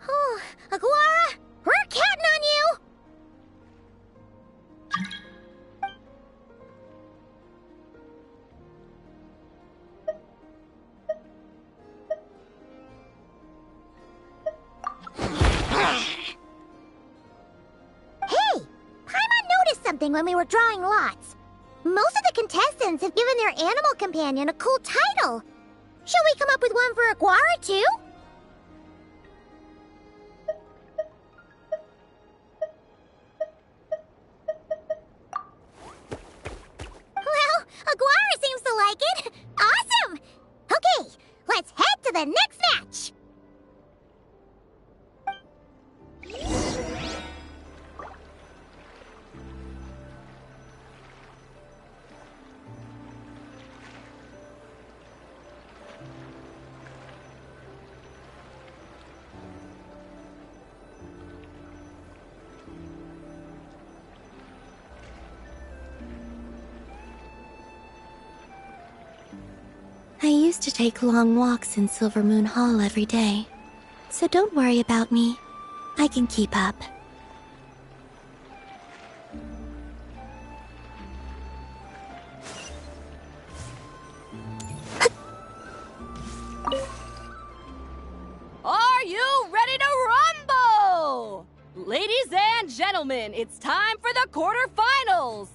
Oh, Aguara, we're counting on you! Hey, Paimon noticed something when we were drawing lots. Most of the contestants have given their animal companion a cool title. Shall we come up with one for Aguara, too? Well, Aguara seems to like it. Awesome! Okay, let's head to the next match. I used to take long walks in Silver Moon Hall every day, so don't worry about me. I can keep up. Are you ready to rumble? Ladies and gentlemen, it's time for the quarterfinals!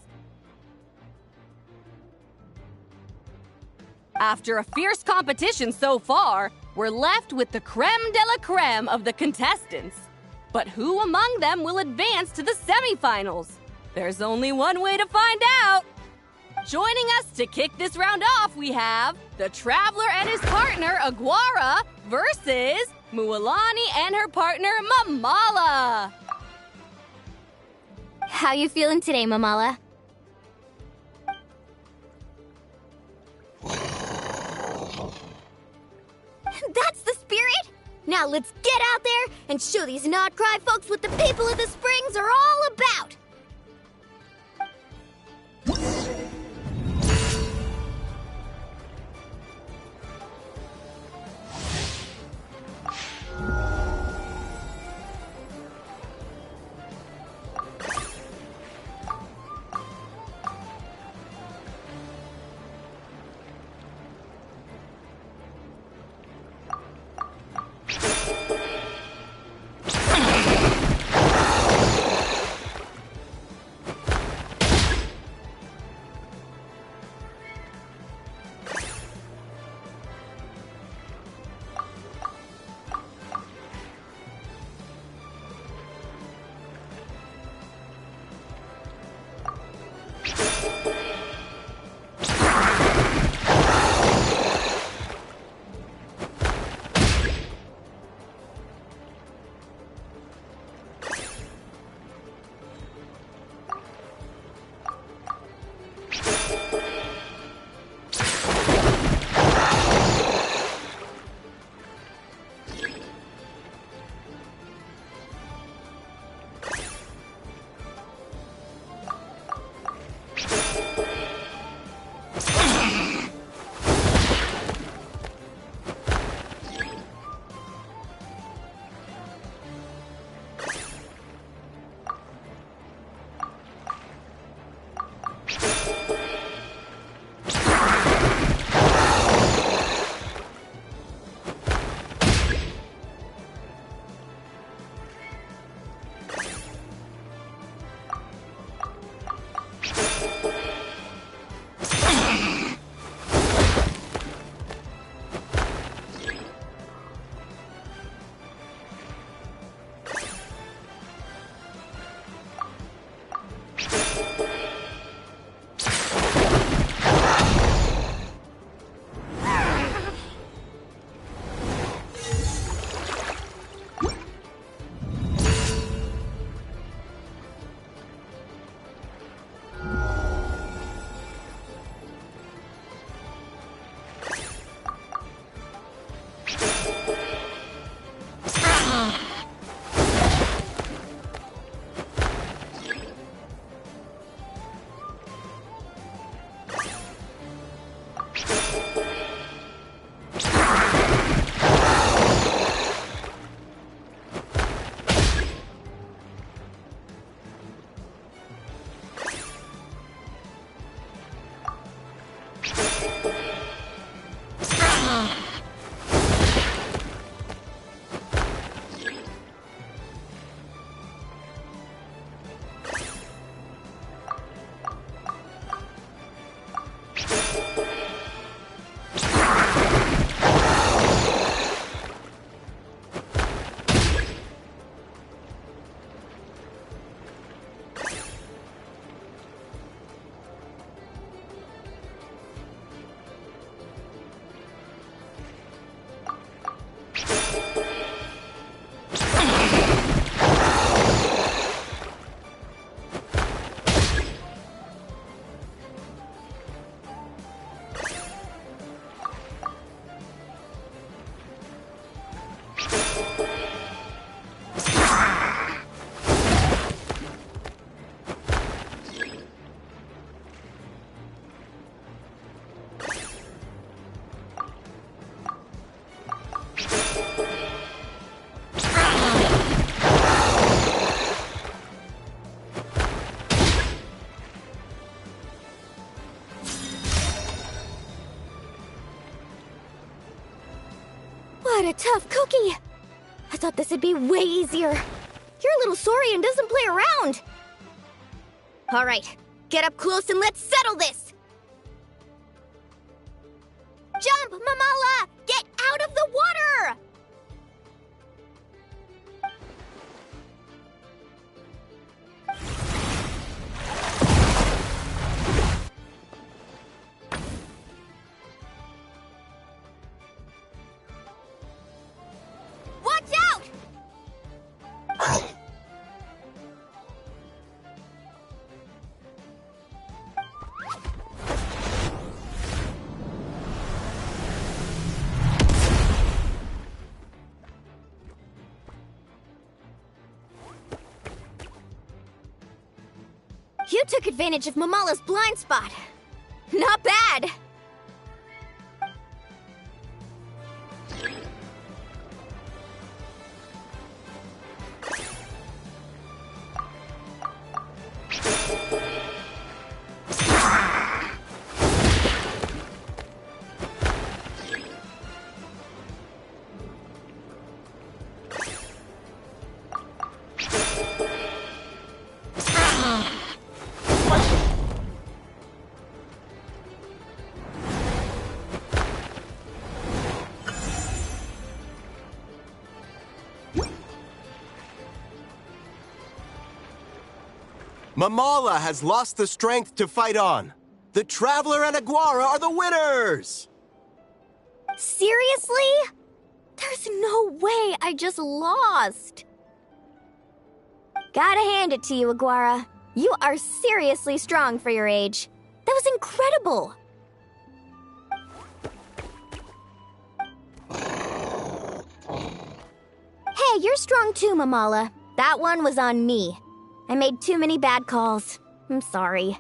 After a fierce competition so far, we're left with the creme de la creme of the contestants. But who among them will advance to the semifinals? There's only one way to find out. Joining us to kick this round off, we have the Traveler and his partner, Aguara, versus Mualani and her partner, Mamala. How you feeling today, Mamala? That's the spirit! Now let's get out there and show these not-cry folks what the people of the Springs are all about! tough cookie. I thought this would be way easier. Your little Saurian doesn't play around. All right, get up close and let's settle this. Jump, Mamala! Get out of the water! Watch out! You took advantage of Mamala's blind spot. Not bad. Mamala has lost the strength to fight on. The Traveler and Aguara are the winners! Seriously? There's no way I just lost. Gotta hand it to you, Aguara. You are seriously strong for your age. That was incredible. Hey, you're strong too, Mamala. That one was on me. I made too many bad calls. I'm sorry.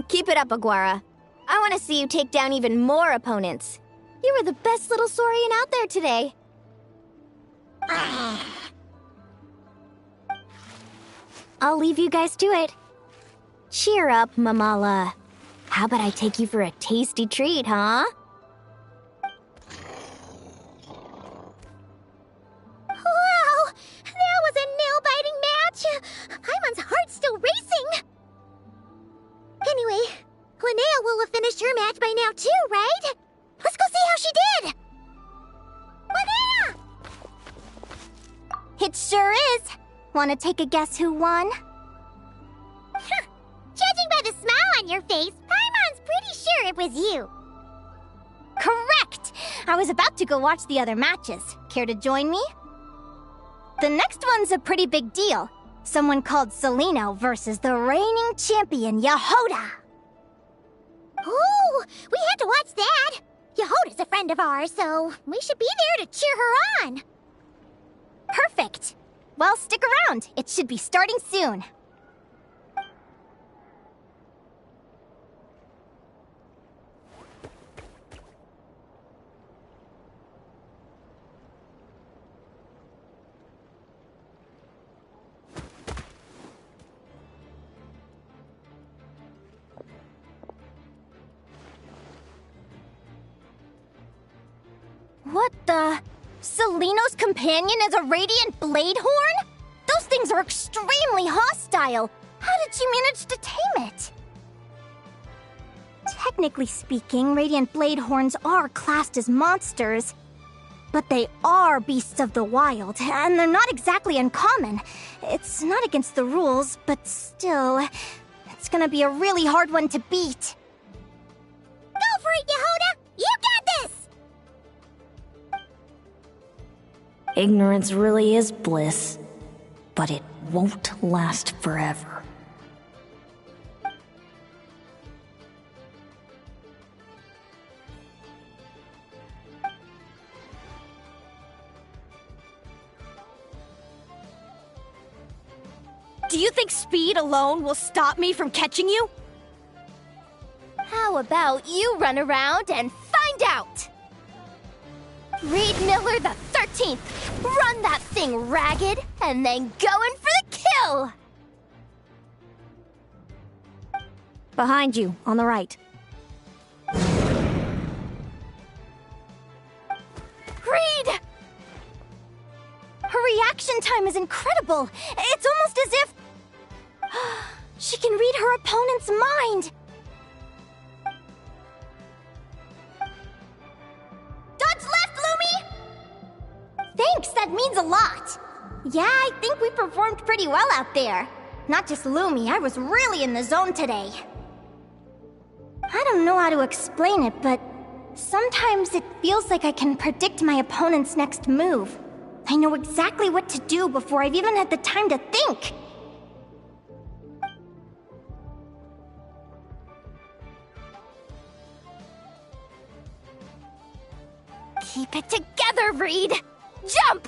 Keep it up, Aguara. I want to see you take down even more opponents. You were the best little Saurian out there today. I'll leave you guys to it. Cheer up, Mamala. How about I take you for a tasty treat, huh? Wow! That was a nail-biting match! Paimon's heart's still racing! Anyway, Linnea will have finished her match by now too, right? Let's go see how she did! Linnea! It sure is. Want to take a guess who won? Judging by the smile on your face, Paimon's pretty sure it was you. Correct! I was about to go watch the other matches. Care to join me? The next one's a pretty big deal. Someone called Celino versus the reigning champion, Yehoda. Ooh, we had to watch that. Yehoda's a friend of ours, so we should be there to cheer her on. Perfect. Well, stick around. It should be starting soon. What the? Celino's companion is a radiant blade horn? Those things are extremely hostile. How did you manage to tame it? Technically speaking, radiant blade horns are classed as monsters. But they are beasts of the wild, and they're not exactly uncommon. It's not against the rules, but still, it's gonna be a really hard one to beat. Go for it, Yehoda! You got this! Ignorance really is bliss, but it won't last forever. Do you think speed alone will stop me from catching you? How about you run around and find out? Reed Miller the 13th! Run that thing ragged, and then go in for the kill! Behind you, on the right. Reed! Her reaction time is incredible. It's almost as if she can read her opponent's mind. Dodge left, Lumi! Thanks, that means a lot. Yeah, I think we performed pretty well out there. Not just Lumi, I was really in the zone today. I don't know how to explain it, but sometimes it feels like I can predict my opponent's next move. I know exactly what to do before I've even had the time to think. Keep it together, Reed! Jump!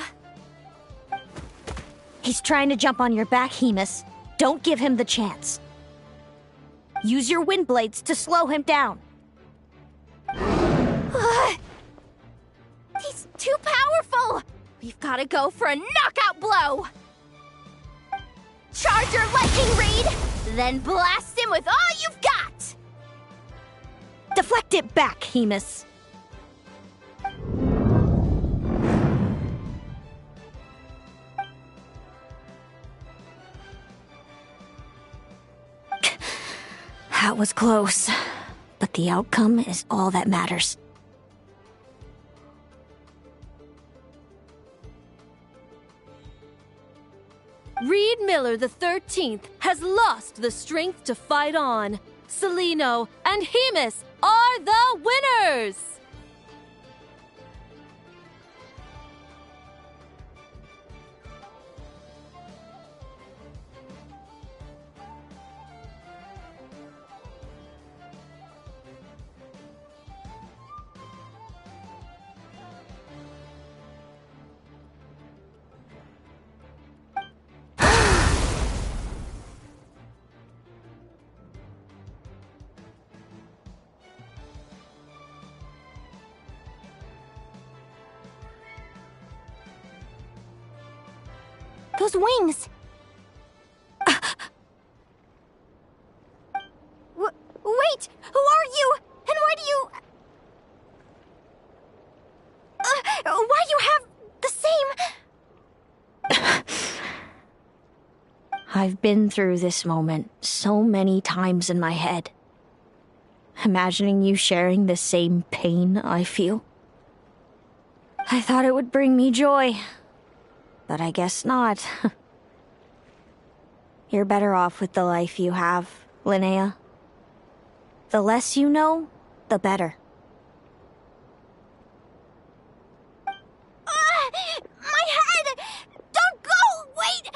He's trying to jump on your back, Hemus. Don't give him the chance. Use your wind blades to slow him down. He's too powerful! We've gotta go for a knockout blow! Charge your lightning, Reed! Then blast him with all you've got! Deflect it back, Hemus. That was close, but the outcome is all that matters. Reed Miller the 13th has lost the strength to fight on. Celino and Hemus are the winners! Those wings! Wait! Who are you? And why do you... why do you have the same... I've been through this moment so many times in my head. Imagining you sharing the same pain I feel. I thought it would bring me joy. But I guess not. You're better off with the life you have, Linnea. The less you know, the better. My head! Don't go! Wait!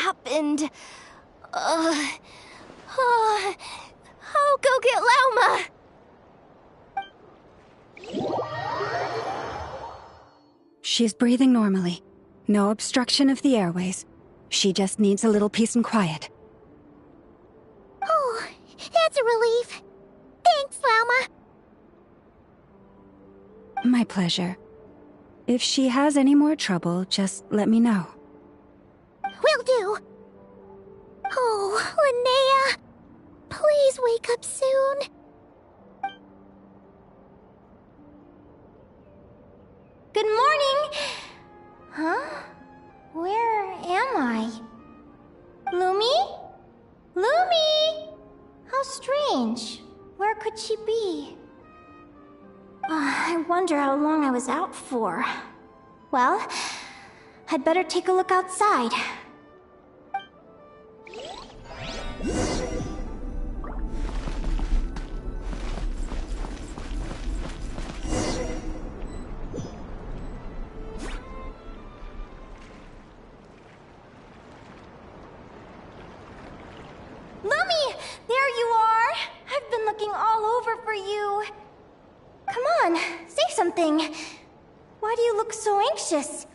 happened. I'll go get Lauma. She's breathing normally. No obstruction of the airways. She just needs a little peace and quiet. Oh, that's a relief. Thanks, Lauma. My pleasure. If she has any more trouble, just let me know. Will do. Oh, Linnea. Please wake up soon. Good morning! Huh? Where am I? Lumi? Lumi! How strange. Where could she be? I wonder how long I was out for. Well, I'd better take a look outside. over for you. Come on, say something. Why do you look so anxious?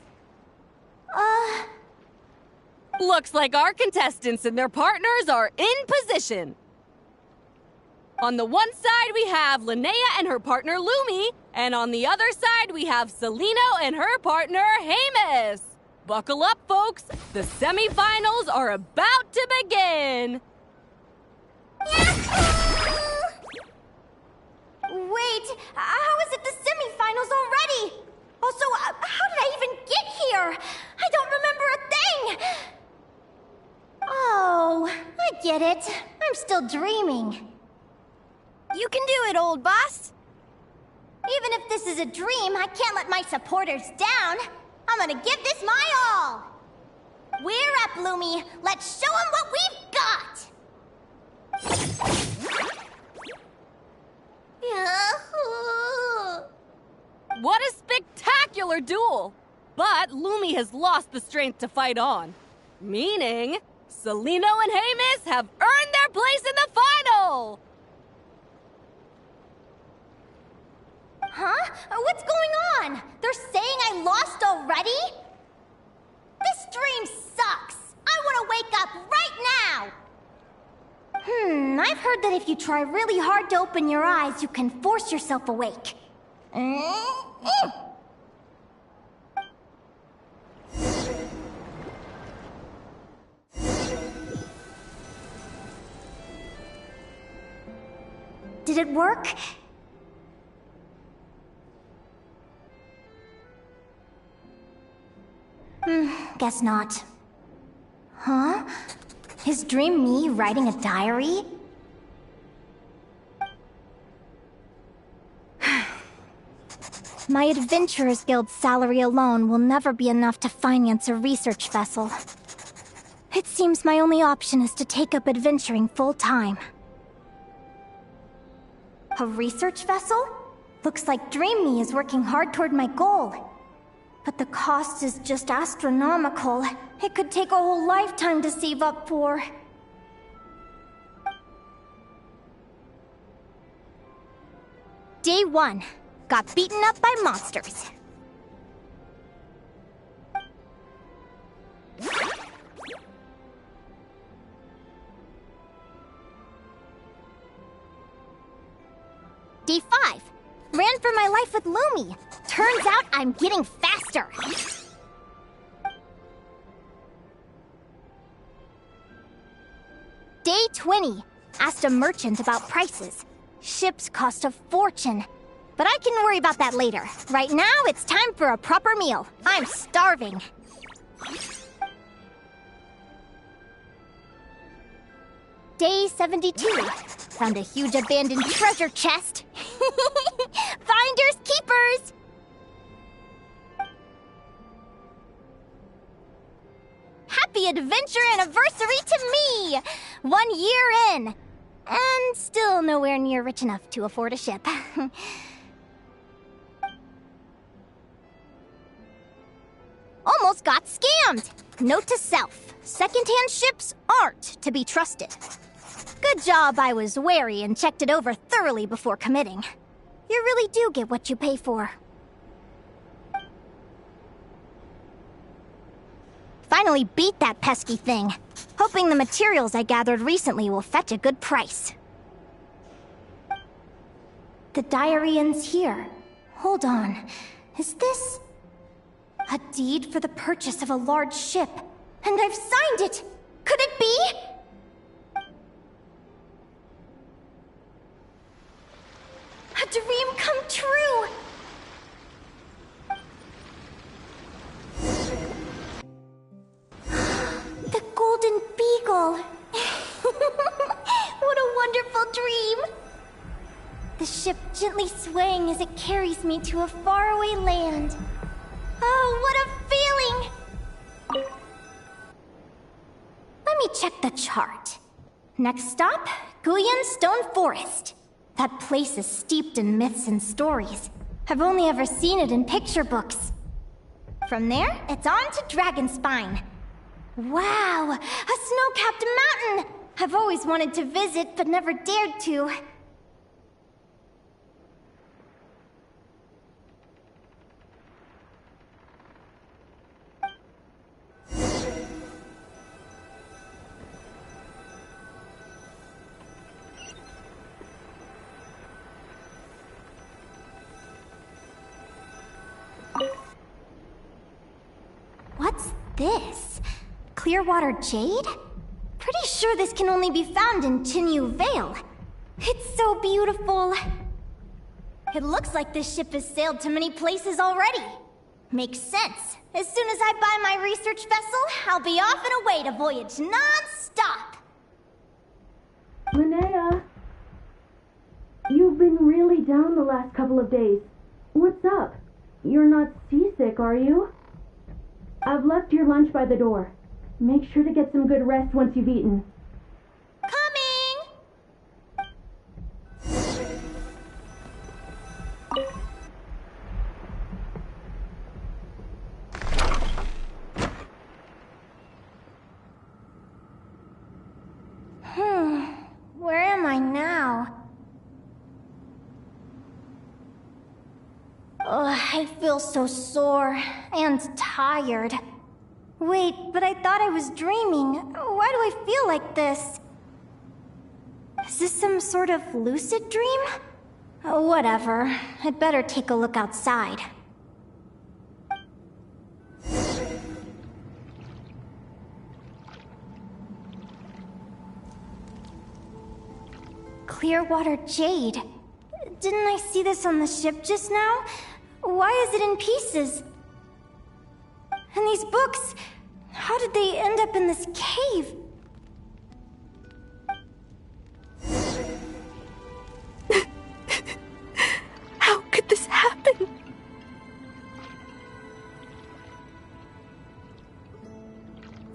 Looks like our contestants and their partners are in position. On the one side, we have Linnea and her partner Lumi, and on the other side, we have Celino and her partner Hamus. Buckle up, folks. The semifinals are about to begin. Wait, how is it the semifinals already? Also, how did I even get here? I don't remember a thing! Oh, I get it. I'm still dreaming. You can do it, old boss. Even if this is a dream, I can't let my supporters down. I'm gonna give this my all. We're up, Lumi. Let's show them what we've got! What a spectacular duel! But Lumi has lost the strength to fight on. Meaning, Celino and Hamus have earned their place in the final! Huh? What's going on? They're saying I lost already? This dream sucks! I want to wake up right now! I've heard that if you try really hard to open your eyes, you can force yourself awake. Did it work? Guess not. Huh? Is Dream me writing a diary? My Adventurers Guild salary alone will never be enough to finance a research vessel. It seems my only option is to take up adventuring full-time. A research vessel? Looks like Dream Me is working hard toward my goal. But the cost is just astronomical. It could take a whole lifetime to save up for. Day 1. Got beaten up by monsters. Day 5. Ran for my life with Lumi. Turns out I'm getting faster. Day 20. Asked a merchant about prices. Ships cost a fortune. But I can worry about that later. Right now, it's time for a proper meal. I'm starving. Day 72. Found a huge abandoned treasure chest. Finders keepers! Happy adventure anniversary to me! 1 year in. And still nowhere near rich enough to afford a ship. Almost got scammed! Note to self, secondhand ships aren't to be trusted. Good job I was wary and checked it over thoroughly before committing. You really do get what you pay for. Finally beat that pesky thing. Hoping the materials I gathered recently will fetch a good price. The diary ends here. Hold on. Is this... a deed for the purchase of a large ship? And I've signed it! Could it be? A dream come true! The Golden Beagle! What a wonderful dream! The ship gently swaying as it carries me to a faraway land. Oh, what a feeling! Let me check the chart. Next stop, Guyan Stone Forest. That place is steeped in myths and stories. I've only ever seen it in picture books. From there, it's on to Dragonspine. Wow, a snow-capped mountain! I've always wanted to visit, but never dared to. this? Clearwater jade? Pretty sure this can only be found in Chinyu Vale. It's so beautiful. It looks like this ship has sailed to many places already. Makes sense. As soon as I buy my research vessel, I'll be off and away to voyage non-stop. Linnea, you've been really down the last couple of days. What's up? You're not seasick, are you? I've left your lunch by the door. Make sure to get some good rest once you've eaten. Where am I now? Ugh, I feel so sore and tired. Wait, but I thought I was dreaming. Why do I feel like this? Is this some sort of lucid dream? Whatever. I'd better take a look outside. Clearwater jade. Didn't I see this on the ship just now? Why is it in pieces? And these books, how did they end up in this cave? How could this happen?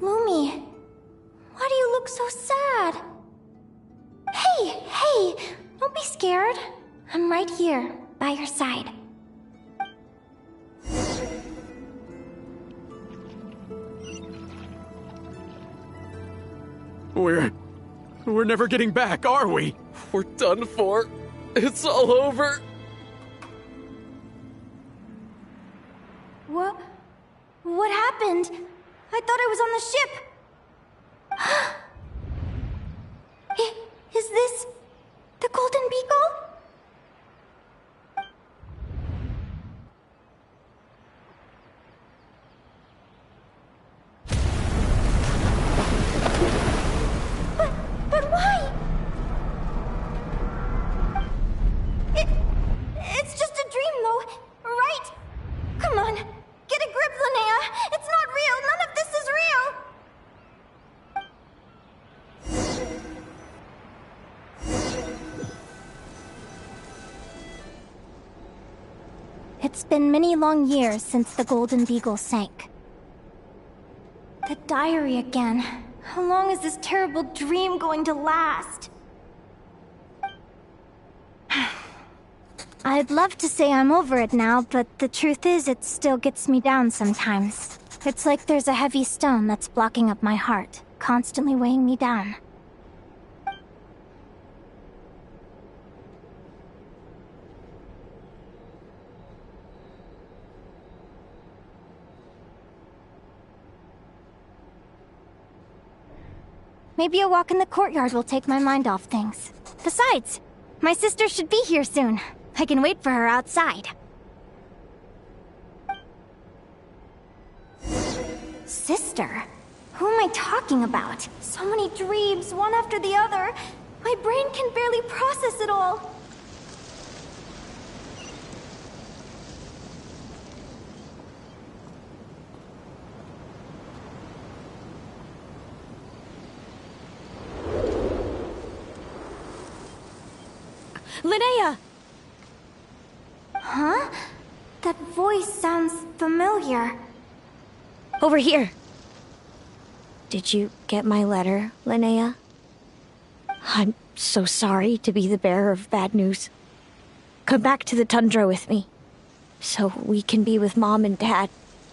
Lumi, why do you look so sad? Hey, don't be scared. I'm right here, by your side. We're never getting back, are we? We're done for. It's all over. What happened? I thought I was on the ship. Is this the Golden Beagle? But why? It's just a dream, though, right? Come on, get a grip, Linnea. It's not real. None of this is real. It's been many long years since the Golden Beagle sank. The diary again. How long is this terrible dream going to last? I'd love to say I'm over it now, but the truth is it still gets me down sometimes. It's like there's a heavy stone that's blocking up my heart, constantly weighing me down. Maybe a walk in the courtyard will take my mind off things. Besides, my sister should be here soon. I can wait for her outside. Sister? Who am I talking about? So many dreams, one after the other. My brain can barely process it all. Linnea! Huh? That voice sounds familiar. Over here. Did you get my letter, Linnea? I'm so sorry to be the bearer of bad news. Come back to the tundra with me, so we can be with Mom and Dad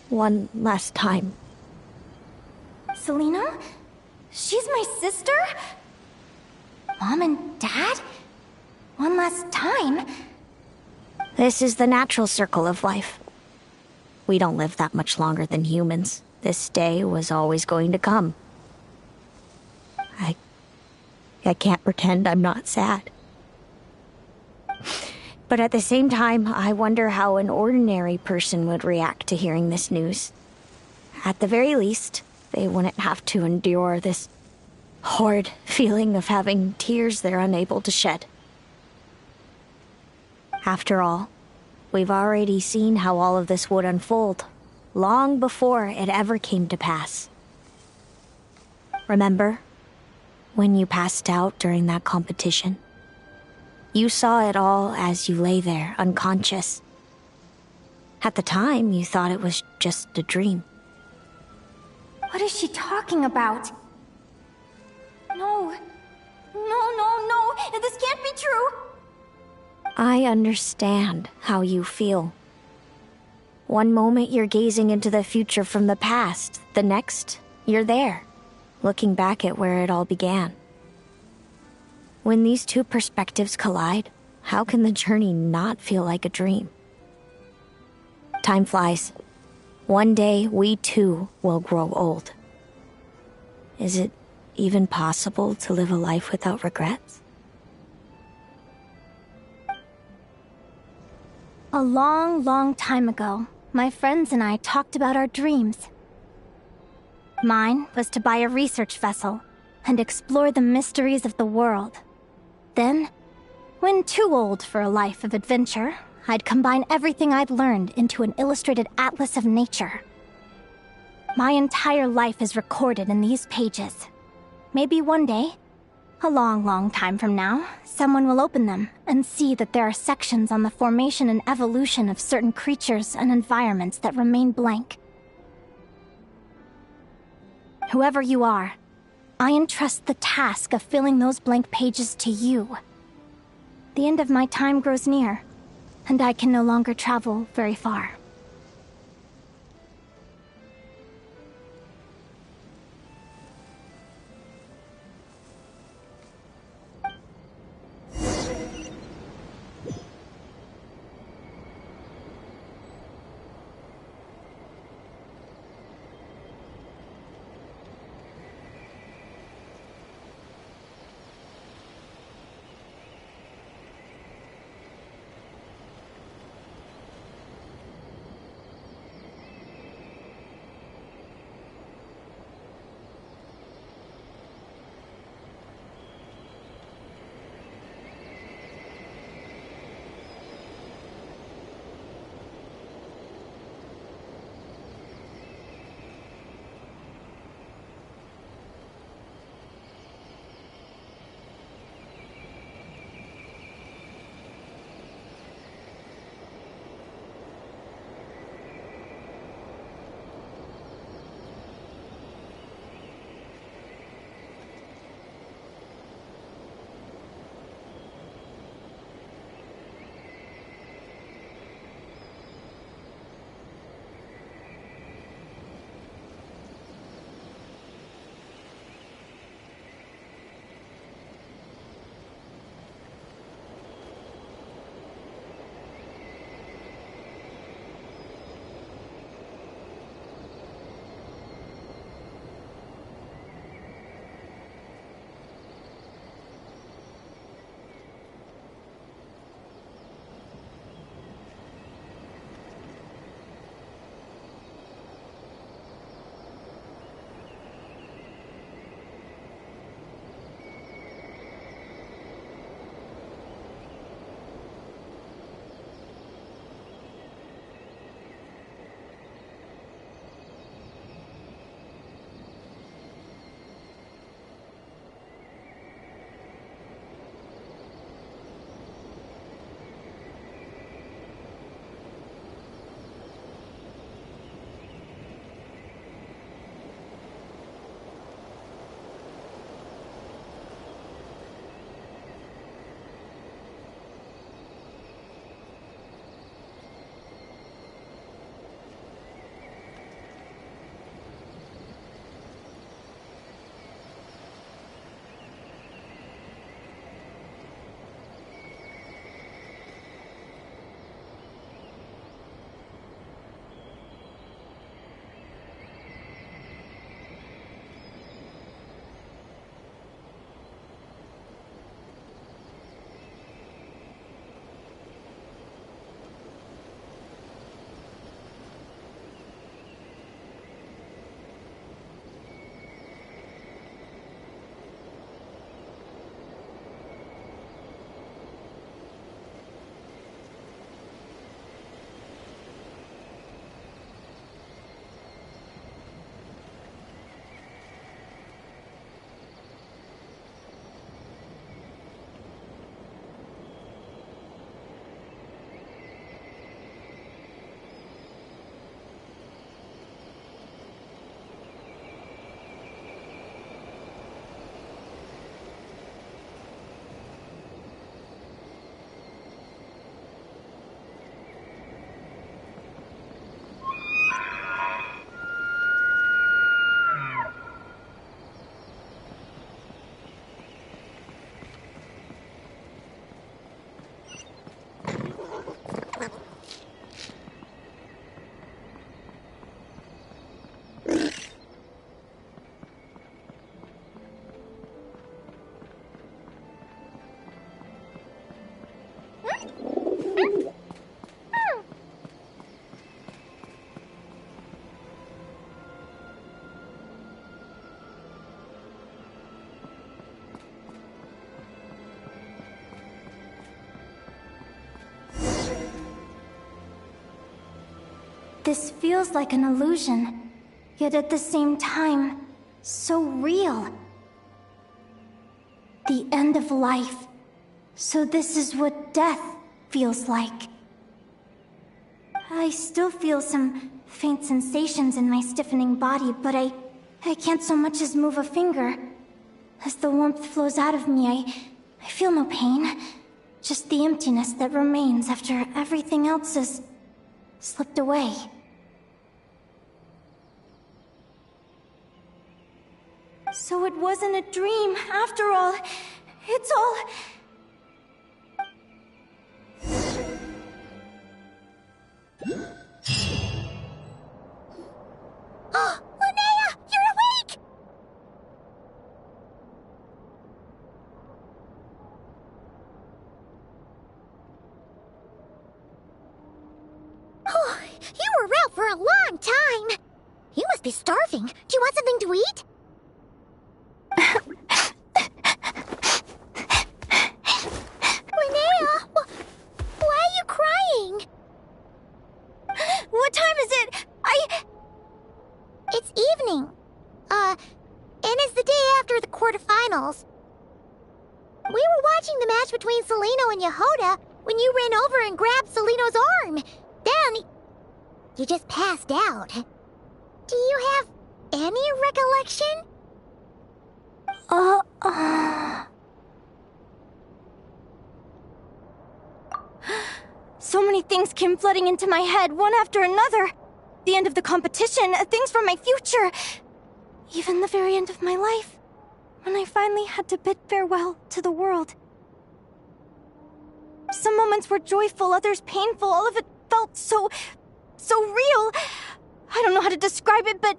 one last time. Selena? She's my sister? Mom and Dad? One last time? This is the natural circle of life. We don't live that much longer than humans. This day was always going to come. I can't pretend I'm not sad. But at the same time, I wonder how an ordinary person would react to hearing this news. At the very least, they wouldn't have to endure this horrid feeling of having tears they're unable to shed. After all, we've already seen how all of this would unfold, long before it ever came to pass. Remember, when you passed out during that competition? You saw it all as you lay there, unconscious. At the time, you thought it was just a dream. What is she talking about? No. This can't be true. I understand how you feel. One moment you're gazing into the future from the past, the next, you're there, looking back at where it all began. When these two perspectives collide, how can the journey not feel like a dream? Time flies. One day, we too will grow old. Is it even possible to live a life without regrets? A long time ago, my friends and I talked about our dreams. Mine was to buy a research vessel and explore the mysteries of the world. Then, when too old for a life of adventure, I'd combine everything I'd learned into an illustrated atlas of nature. My entire life is recorded in these pages. Maybe one day, a long time from now, someone will open them and see that there are sections on the formation and evolution of certain creatures and environments that remain blank. Whoever you are, I entrust the task of filling those blank pages to you. The end of my time grows near, and I can no longer travel very far. This feels like an illusion, yet at the same time, so real. The end of life. So this is what death feels like. I still feel some faint sensations in my stiffening body, but I can't so much as move a finger. As the warmth flows out of me, I feel no pain. Just the emptiness that remains after everything else has slipped away. So it wasn't a dream, after all. It's all... Oh, Linnea! You're awake! Oh, you were out for a long time. You must be starving. Do you want something to eat? Linnea, why are you crying? What time is it? It's evening. And it's the day after the quarterfinals. We were watching the match between Celino and Yehoda when you ran over and grabbed Celino's arm. Then, you just passed out. Do you have any recollection? So many things came flooding into my head, one after another. The end of the competition, things from my future. Even the very end of my life, when I finally had to bid farewell to the world. Some moments were joyful, others painful. All of it felt so real. I don't know how to describe it, but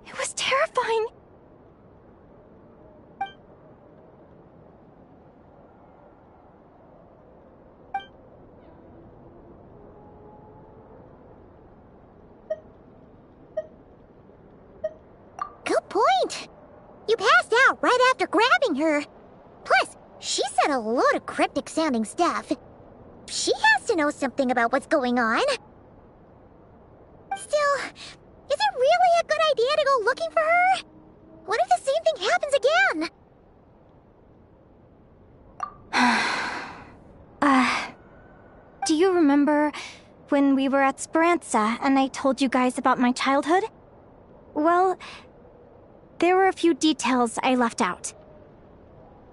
it was terrifying. Good point. You passed out right after grabbing her. Plus, she said a load of cryptic-sounding stuff. She has to know something about what's going on. Still, is it really a good idea to go looking for her? What if the same thing happens again? Do you remember when we were at Speranza and I told you guys about my childhood? Well, there were a few details I left out.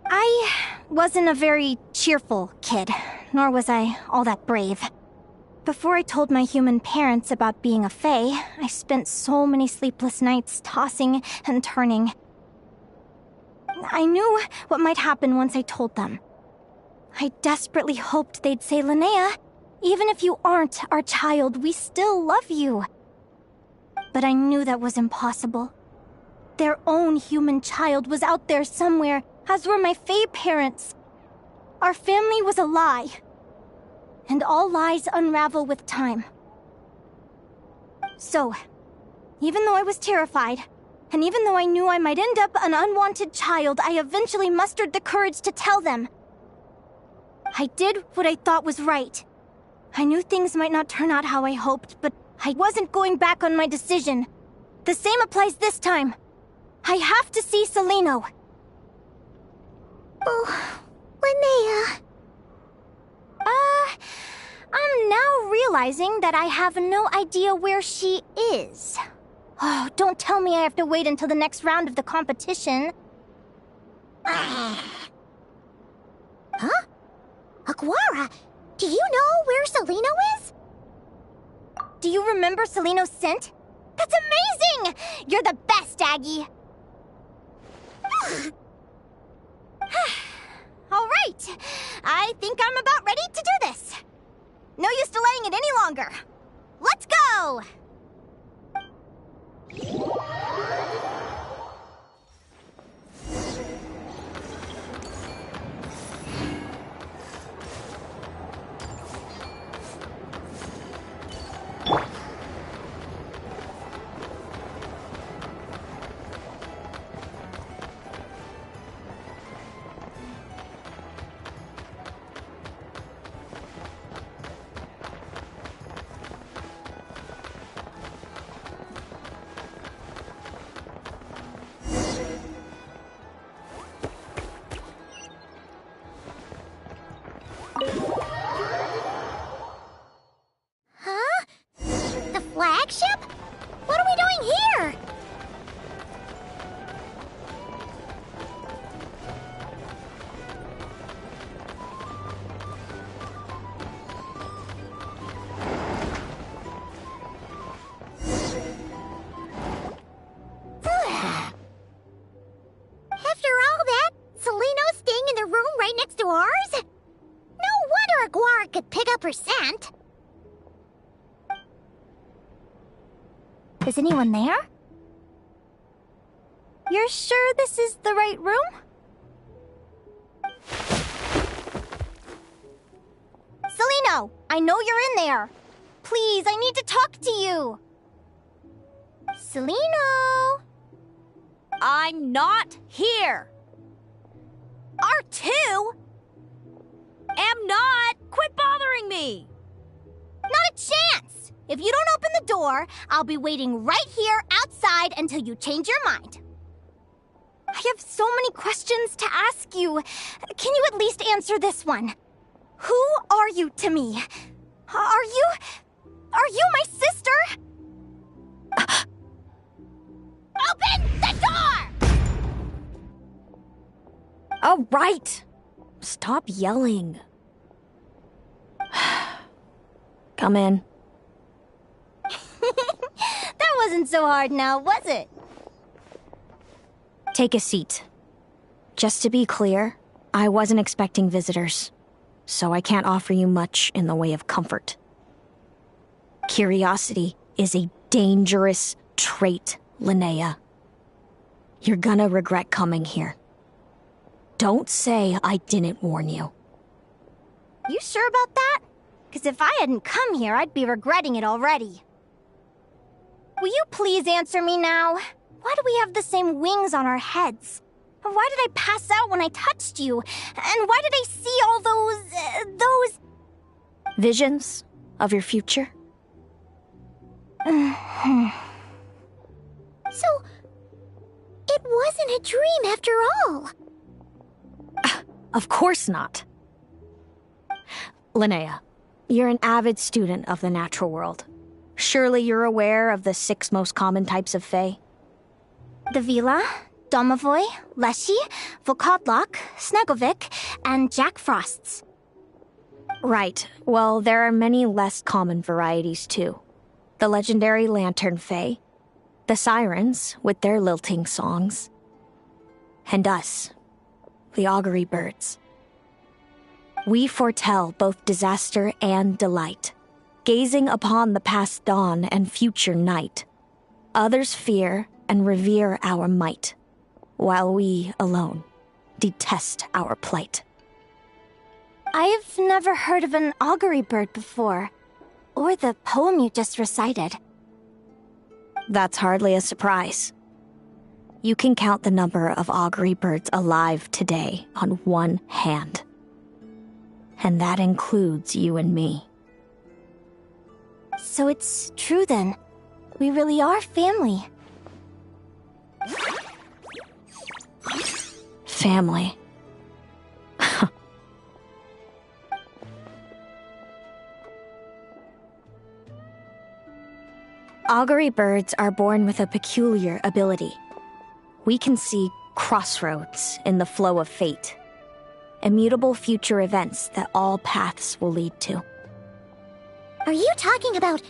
I wasn't a very cheerful kid, nor was I all that brave. Before I told my human parents about being a fae, I spent so many sleepless nights tossing and turning. I knew what might happen once I told them. I desperately hoped they'd say, Linnea, even if you aren't our child, we still love you. But I knew that was impossible. Their own human child was out there somewhere, as were my fae parents. Our family was a lie. And all lies unravel with time. So, even though I was terrified, and even though I knew I might end up an unwanted child, I eventually mustered the courage to tell them. I did what I thought was right. I knew things might not turn out how I hoped, but I wasn't going back on my decision. The same applies this time. I have to see Celino. Oh, Linnea. I'm now realizing that I have no idea where she is. Oh, don't tell me I have to wait until the next round of the competition. Huh? Aguara, do you know where Celino is? Do you remember Celino's scent? That's amazing! You're the best, Aggie! All right, I think I'm about ready to do this. No use delaying it any longer. Let's go! sure Guara could pick up her scent. Is anyone there? You're sure this is the right room? Celino, I know you're in there. Please, I need to talk to you. Celino? I'm not here. R2? Am not. Quit bothering me. Not a chance. If you don't open the door, I'll be waiting right here outside until you change your mind. I have so many questions to ask you. Can you at least answer this one? Who are you to me? Are you my sister? Open the door! All right. Stop yelling. Come in. That wasn't so hard now, was it? Take a seat. Just to be clear, I wasn't expecting visitors, so I can't offer you much in the way of comfort. Curiosity is a dangerous trait, Linnea. You're gonna regret coming here. Don't say I didn't warn you. You sure about that? Because if I hadn't come here, I'd be regretting it already. Will you please answer me now? Why do we have the same wings on our heads? Why did I pass out when I touched you? And why did I see all those... Visions of your future? So, it wasn't a dream after all. Of course not. Linnea, you're an avid student of the natural world. Surely you're aware of the 6 most common types of Fae? The Vila, Domovoy, Leshy, Volkodlok, Snegovic, and Jack Frosts. Right. Well, there are many less common varieties, too. The legendary Lantern Fae, the Sirens, with their lilting songs, and us, the Augury Birds. We foretell both disaster and delight, gazing upon the past dawn and future night. Others fear and revere our might, while we alone detest our plight. I've never heard of an augury bird before, or the poem you just recited. That's hardly a surprise. You can count the number of augury birds alive today on one hand. And that includes you and me. So it's true then. We really are family. Family. Augury birds are born with a peculiar ability. We can see crossroads in the flow of fate, immutable future events that all paths will lead to. Are you talking about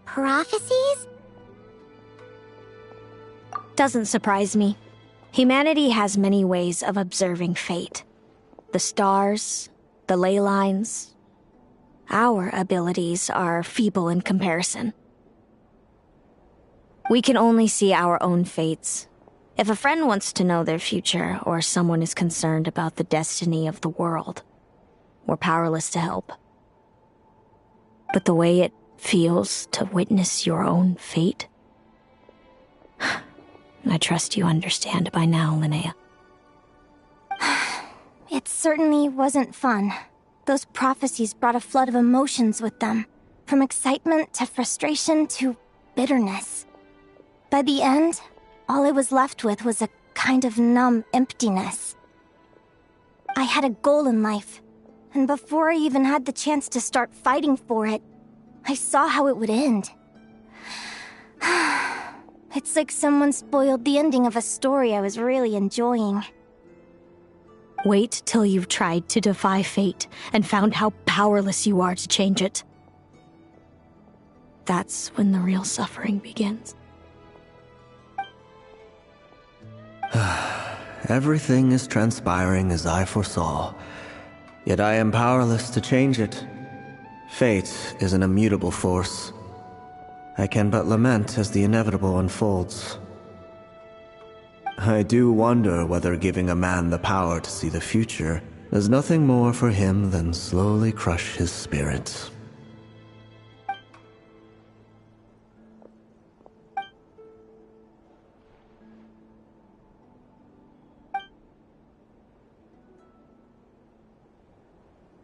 prophecies? Doesn't surprise me. Humanity has many ways of observing fate. The stars, the ley lines. Our abilities are feeble in comparison. We can only see our own fates. If a friend wants to know their future, or someone is concerned about the destiny of the world, we're powerless to help. But the way it feels to witness your own fate, I trust you understand by now, Linnea. It certainly wasn't fun. Those prophecies brought a flood of emotions with them, from excitement to frustration to bitterness. By the end, all I was left with was a kind of numb emptiness. I had a goal in life, and before I even had the chance to start fighting for it, I saw how it would end. It's like someone spoiled the ending of a story I was really enjoying. Wait till you've tried to defy fate and found how powerless you are to change it. That's when the real suffering begins. Everything is transpiring as I foresaw. Yet I am powerless to change it. Fate is an immutable force. I can but lament as the inevitable unfolds. I do wonder whether giving a man the power to see the future does nothing more for him than slowly crush his spirit.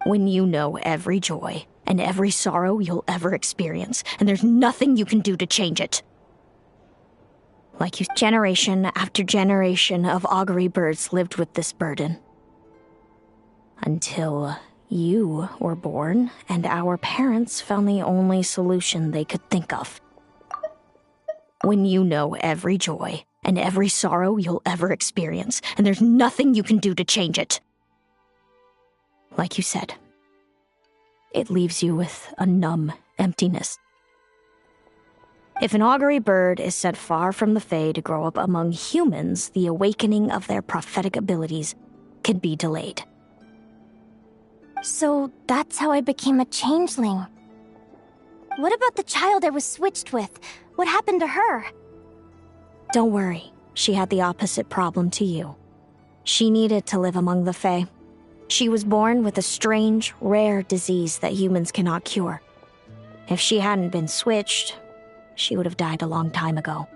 When you know every joy and every sorrow you'll ever experience, and there's nothing you can do to change it. Like you, generation after generation of augury birds lived with this burden. Until you were born, and our parents found the only solution they could think of. When you know every joy and every sorrow you'll ever experience, and there's nothing you can do to change it. Like you said, it leaves you with a numb emptiness. If an augury bird is set far from the Fae to grow up among humans, the awakening of their prophetic abilities can be delayed. So that's how I became a changeling. What about the child I was switched with? What happened to her? Don't worry, she had the opposite problem to you. She needed to live among the Fae. She was born with a strange, rare disease that humans cannot cure. If she hadn't been switched, she would have died a long time ago.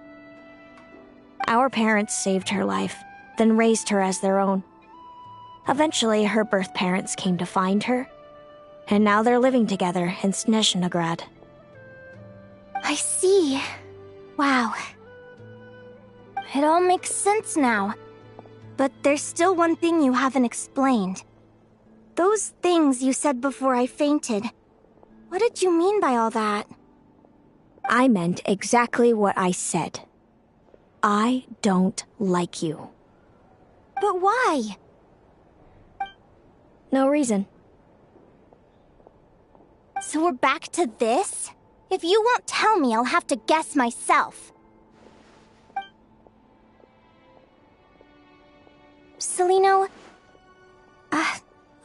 Our parents saved her life, then raised her as their own. Eventually, her birth parents came to find her, and now they're living together in Snezhnograd. I see. Wow. It all makes sense now. But there's still one thing you haven't explained. Those things you said before I fainted. What did you mean by all that? I meant exactly what I said. I don't like you. But why? No reason. So we're back to this? If you won't tell me, I'll have to guess myself. Celino,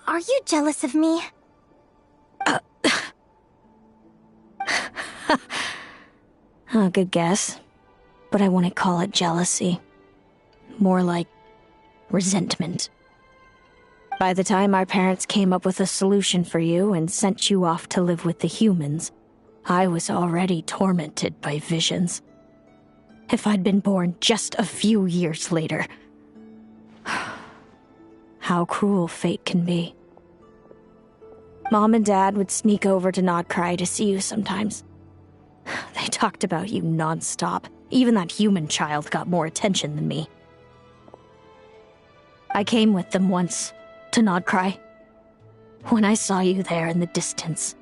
are you jealous of me? Good guess. But I wouldn't call it jealousy. More like resentment. By the time our parents came up with a solution for you and sent you off to live with the humans, I was already tormented by visions. If I'd been born just a few years later... How cruel fate can be. Mom and Dad would sneak over to Nodcry to see you sometimes. They talked about you non-stop. Even that human child got more attention than me. I came with them once, to Nodcry. When I saw you there in the distance,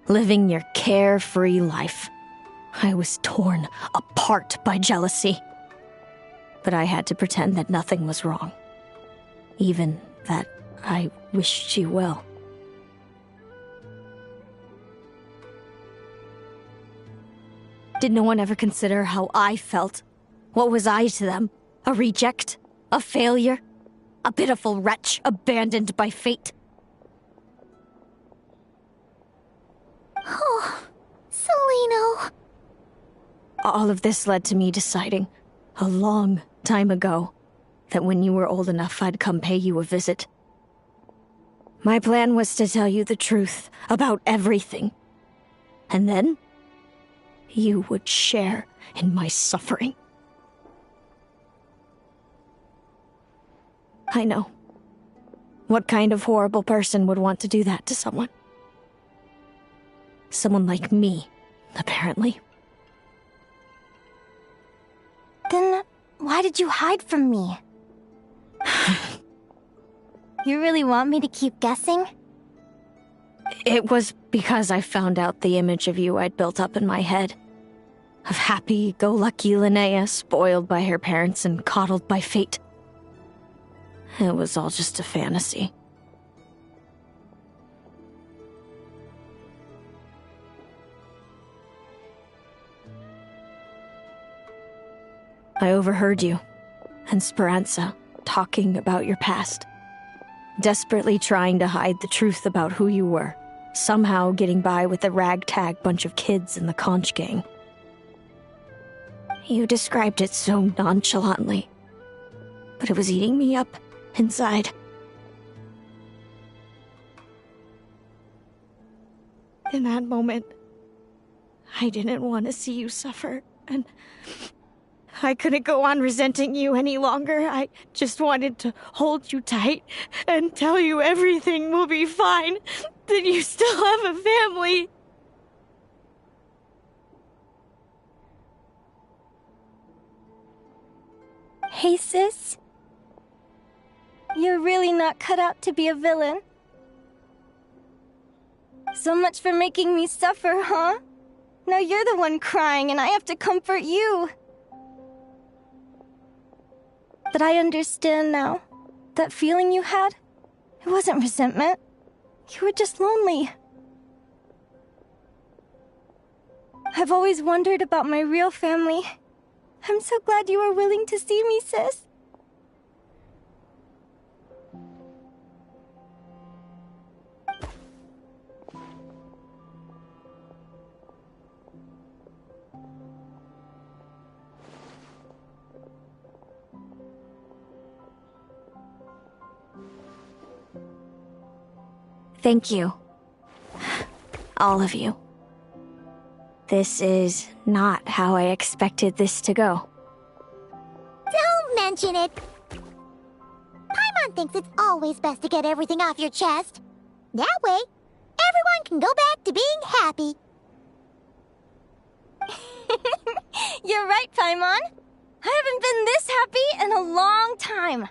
living your carefree life, I was torn apart by jealousy. But I had to pretend that nothing was wrong. Even that I wished you well. Did no one ever consider how I felt? What was I to them? A reject? A failure? A pitiful wretch abandoned by fate? Oh, Celino. All of this led to me deciding, a long time ago, that when you were old enough, I'd come pay you a visit. My plan was to tell you the truth about everything. And then, you would share in my suffering. I know. What kind of horrible person would want to do that to someone? Someone like me, apparently. Then, why did you hide from me? You really want me to keep guessing? It was because I found out the image of you I'd built up in my head. Of happy-go-lucky Linnea, spoiled by her parents and coddled by fate. It was all just a fantasy. I overheard you and Speranza talking about your past. desperately trying to hide the truth about who you were, somehow getting by with a ragtag bunch of kids in the conch gang. You described it so nonchalantly, but it was eating me up inside. In that moment, I didn't want to see you suffer, and I couldn't go on resenting you any longer. I just wanted to hold you tight and tell you everything will be fine, that you still have a family. Hey, sis. You're really not cut out to be a villain. So much for making me suffer, huh? Now you're the one crying and I have to comfort you. But I understand now. That feeling you had, it wasn't resentment. You were just lonely. I've always wondered about my real family. I'm so glad you were willing to see me, sis. Thank you. All of you. This is not how I expected this to go. Don't mention it. Paimon thinks it's always best to get everything off your chest. That way, everyone can go back to being happy. You're right, Paimon. I haven't been this happy in a long time.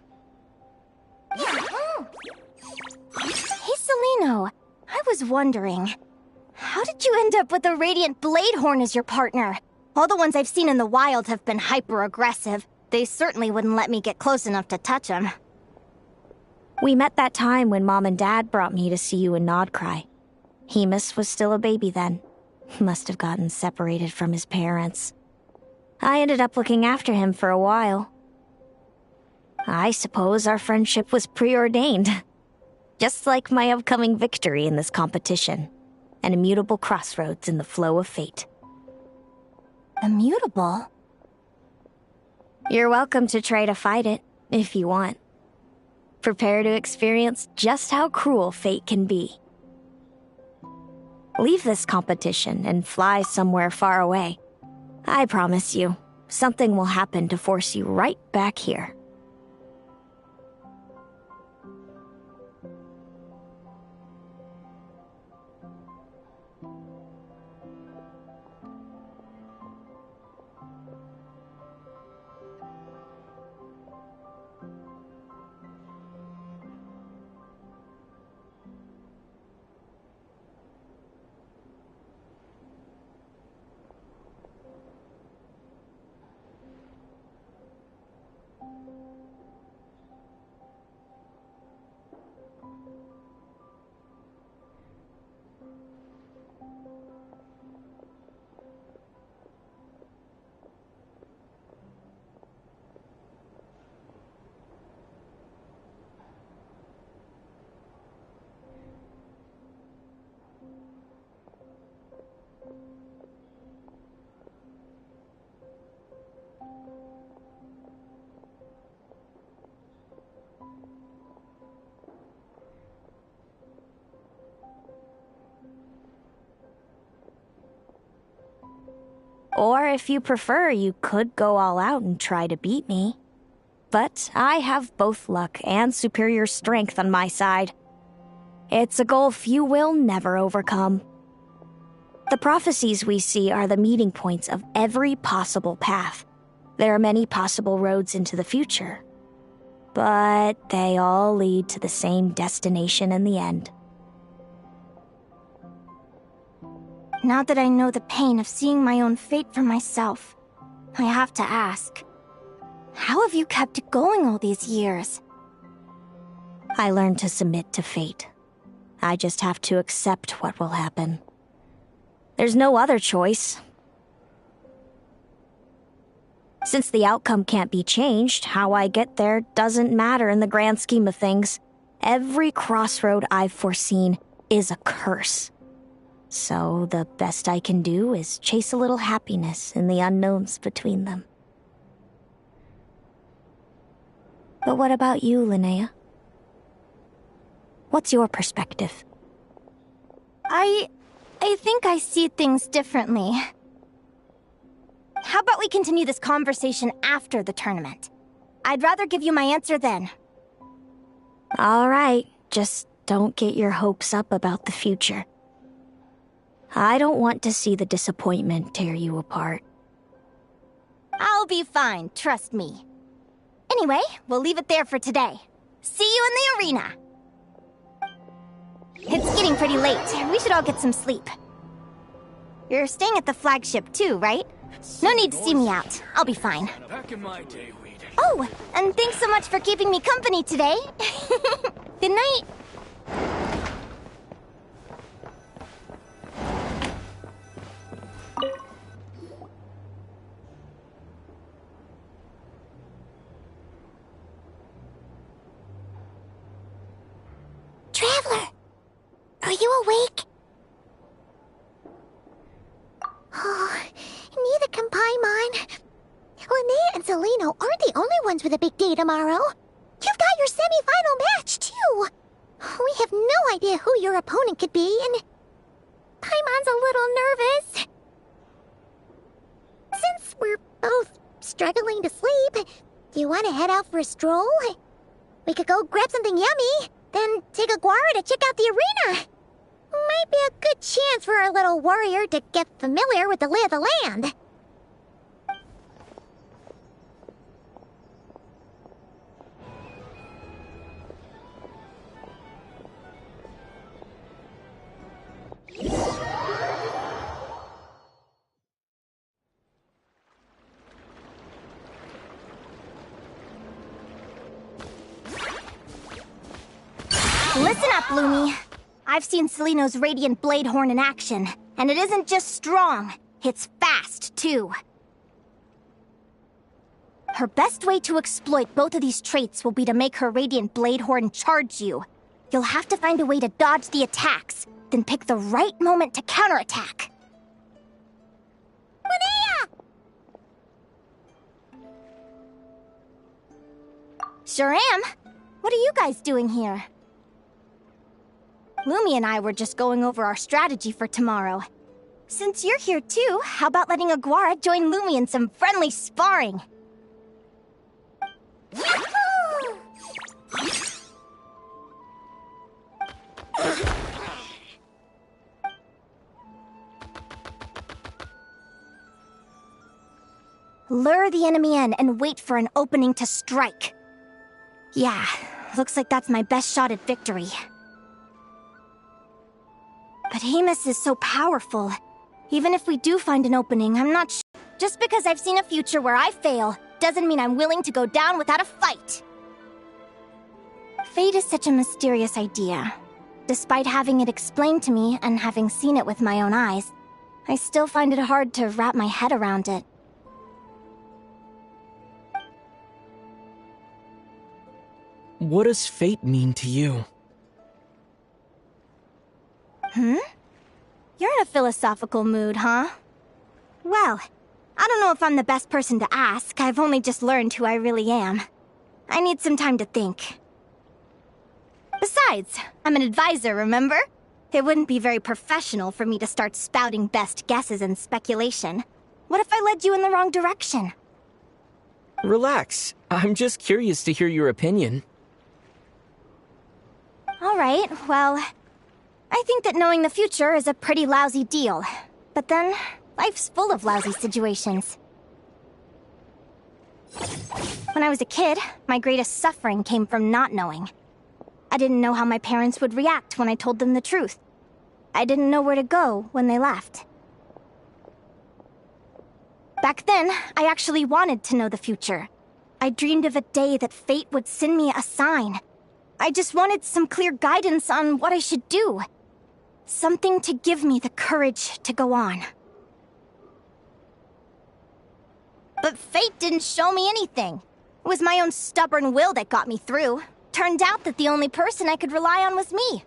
Hey, Celino. I was wondering, how did you end up with a Radiant Bladehorn as your partner? All the ones I've seen in the wild have been hyper-aggressive. They certainly wouldn't let me get close enough to touch them. We met that time when Mom and Dad brought me to see you in Nodcry. Hemus was still a baby then. Must have gotten separated from his parents. I ended up looking after him for a while. I suppose our friendship was preordained. Just like my upcoming victory in this competition. An immutable crossroads in the flow of fate. Immutable? You're welcome to try to fight it, if you want. Prepare to experience just how cruel fate can be. Leave this competition and fly somewhere far away. I promise you, something will happen to force you right back here. Or if you prefer, you could go all out and try to beat me. But I have both luck and superior strength on my side. It's a gulf you will never overcome. The prophecies we see are the meeting points of every possible path. There are many possible roads into the future. But they all lead to the same destination in the end. Now that I know the pain of seeing my own fate for myself, I have to ask, how have you kept it going all these years? I learned to submit to fate. I just have to accept what will happen. There's no other choice. Since the outcome can't be changed, how I get there doesn't matter in the grand scheme of things. Every crossroad I've foreseen is a curse. So the best I can do is chase a little happiness in the unknowns between them. But what about you, Linnea? What's your perspective? I think I see things differently. How about we continue this conversation after the tournament? I'd rather give you my answer then. All right, just don't get your hopes up about the future. I don't want to see the disappointment tear you apart. I'll be fine, trust me. Anyway, we'll leave it there for today. See you in the arena! It's getting pretty late. We should all get some sleep. You're staying at the flagship too, right? No need to see me out. I'll be fine. Back in my day, Oh, and thanks so much for keeping me company today. Good night. Traveler, are you awake? Oh, neither can Paimon. Linnea and Celino aren't the only ones with a big day tomorrow. You've got your semi-final match, too. We have no idea who your opponent could be, and Paimon's a little nervous. Since we're both struggling to sleep, do you want to head out for a stroll? We could go grab something yummy, then take a guara to check out the arena. Might be a good chance for our little warrior to get familiar with the lay of the land. Listen up, Lumi. I've seen Celino's Radiant Blade Horn in action, and it isn't just strong, it's fast, too. Her best way to exploit both of these traits will be to make her Radiant Blade Horn charge you. You'll have to find a way to dodge the attacks, then pick the right moment to counterattack. Linnea! Sure am. What are you guys doing here? Lumi and I were just going over our strategy for tomorrow. Since you're here too, how about letting Aguara join Lumi in some friendly sparring? Lure the enemy in and wait for an opening to strike. Yeah, looks like that's my best shot at victory. But Hemus is so powerful. Even if we do find an opening, I'm not sure. Just because I've seen a future where I fail, doesn't mean I'm willing to go down without a fight. Fate is such a mysterious idea. Despite having it explained to me and having seen it with my own eyes, I still find it hard to wrap my head around it. What does fate mean to you? You're in a philosophical mood, huh? Well, I don't know if I'm the best person to ask. I've only just learned who I really am. I need some time to think. Besides, I'm an advisor, remember? It wouldn't be very professional for me to start spouting best guesses and speculation. What if I led you in the wrong direction? Relax. I'm just curious to hear your opinion. All right, well, I think that knowing the future is a pretty lousy deal. But then, life's full of lousy situations. When I was a kid, my greatest suffering came from not knowing. I didn't know how my parents would react when I told them the truth. I didn't know where to go when they left. Back then, I actually wanted to know the future. I dreamed of a day that fate would send me a sign. I just wanted some clear guidance on what I should do. Something to give me the courage to go on. But fate didn't show me anything. It was my own stubborn will that got me through. Turned out that the only person I could rely on was me.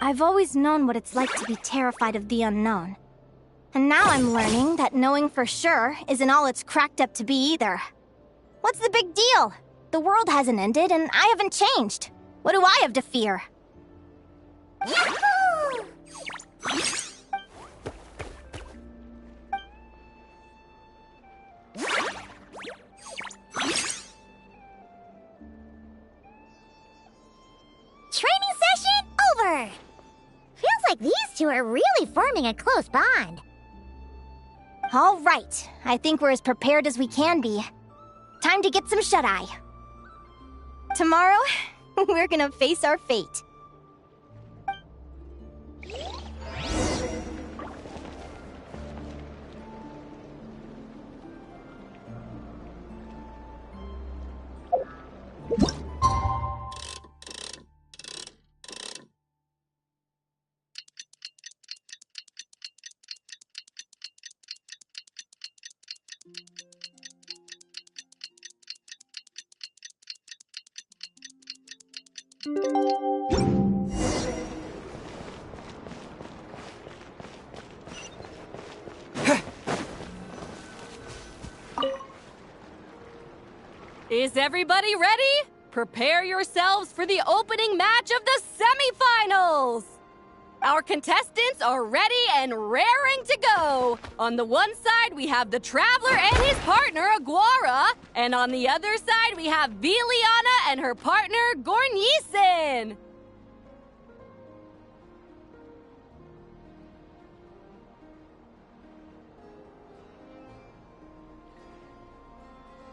I've always known what it's like to be terrified of the unknown. And now I'm learning that knowing for sure isn't all it's cracked up to be either. What's the big deal? The world hasn't ended, and I haven't changed. What do I have to fear? Yahoo! Training session over! Feels like these two are really forming a close bond. All right, I think we're as prepared as we can be. Time to get some shut-eye. Tomorrow, we're gonna face our fate. Is everybody ready? Prepare yourselves for the opening match of the semifinals! Our contestants are ready and raring to go! On the one side, we have the Traveler and his partner, Aguara. And on the other side, we have Viliana and her partner, Gornisen.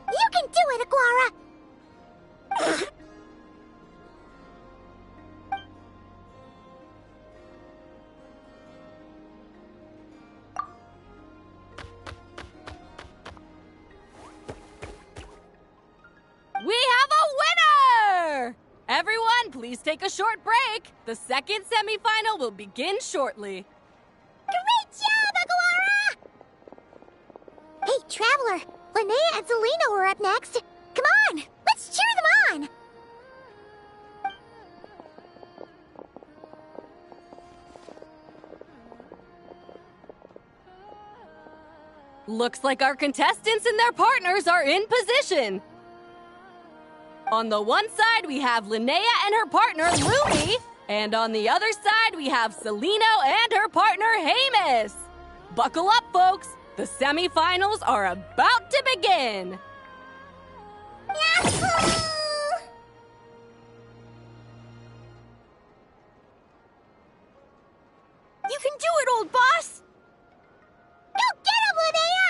You can do it, Aguara! We have a winner! Everyone, please take a short break. The second semifinal will begin shortly. Great job, Aguara! Hey, Traveler, Linnea and Selena were up next. Come on, let's cheer them on! Looks like our contestants and their partners are in position. On the one side, we have Linnea and her partner, Lumi. And on the other side, we have Celino and her partner, Hamus. Buckle up, folks. The semifinals are about to begin. Yahoo! You can do it, old boss! Go get him, Linnea!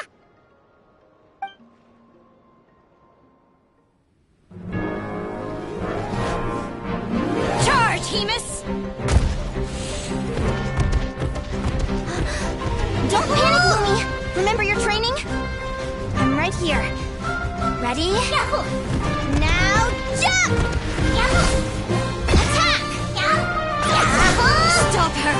Charge, Hamus! Don't panic, Lumi! Remember your training? I'm right here. Ready? Yahoo! Now jump! Yahoo! Attack! Yahoo! Stop her!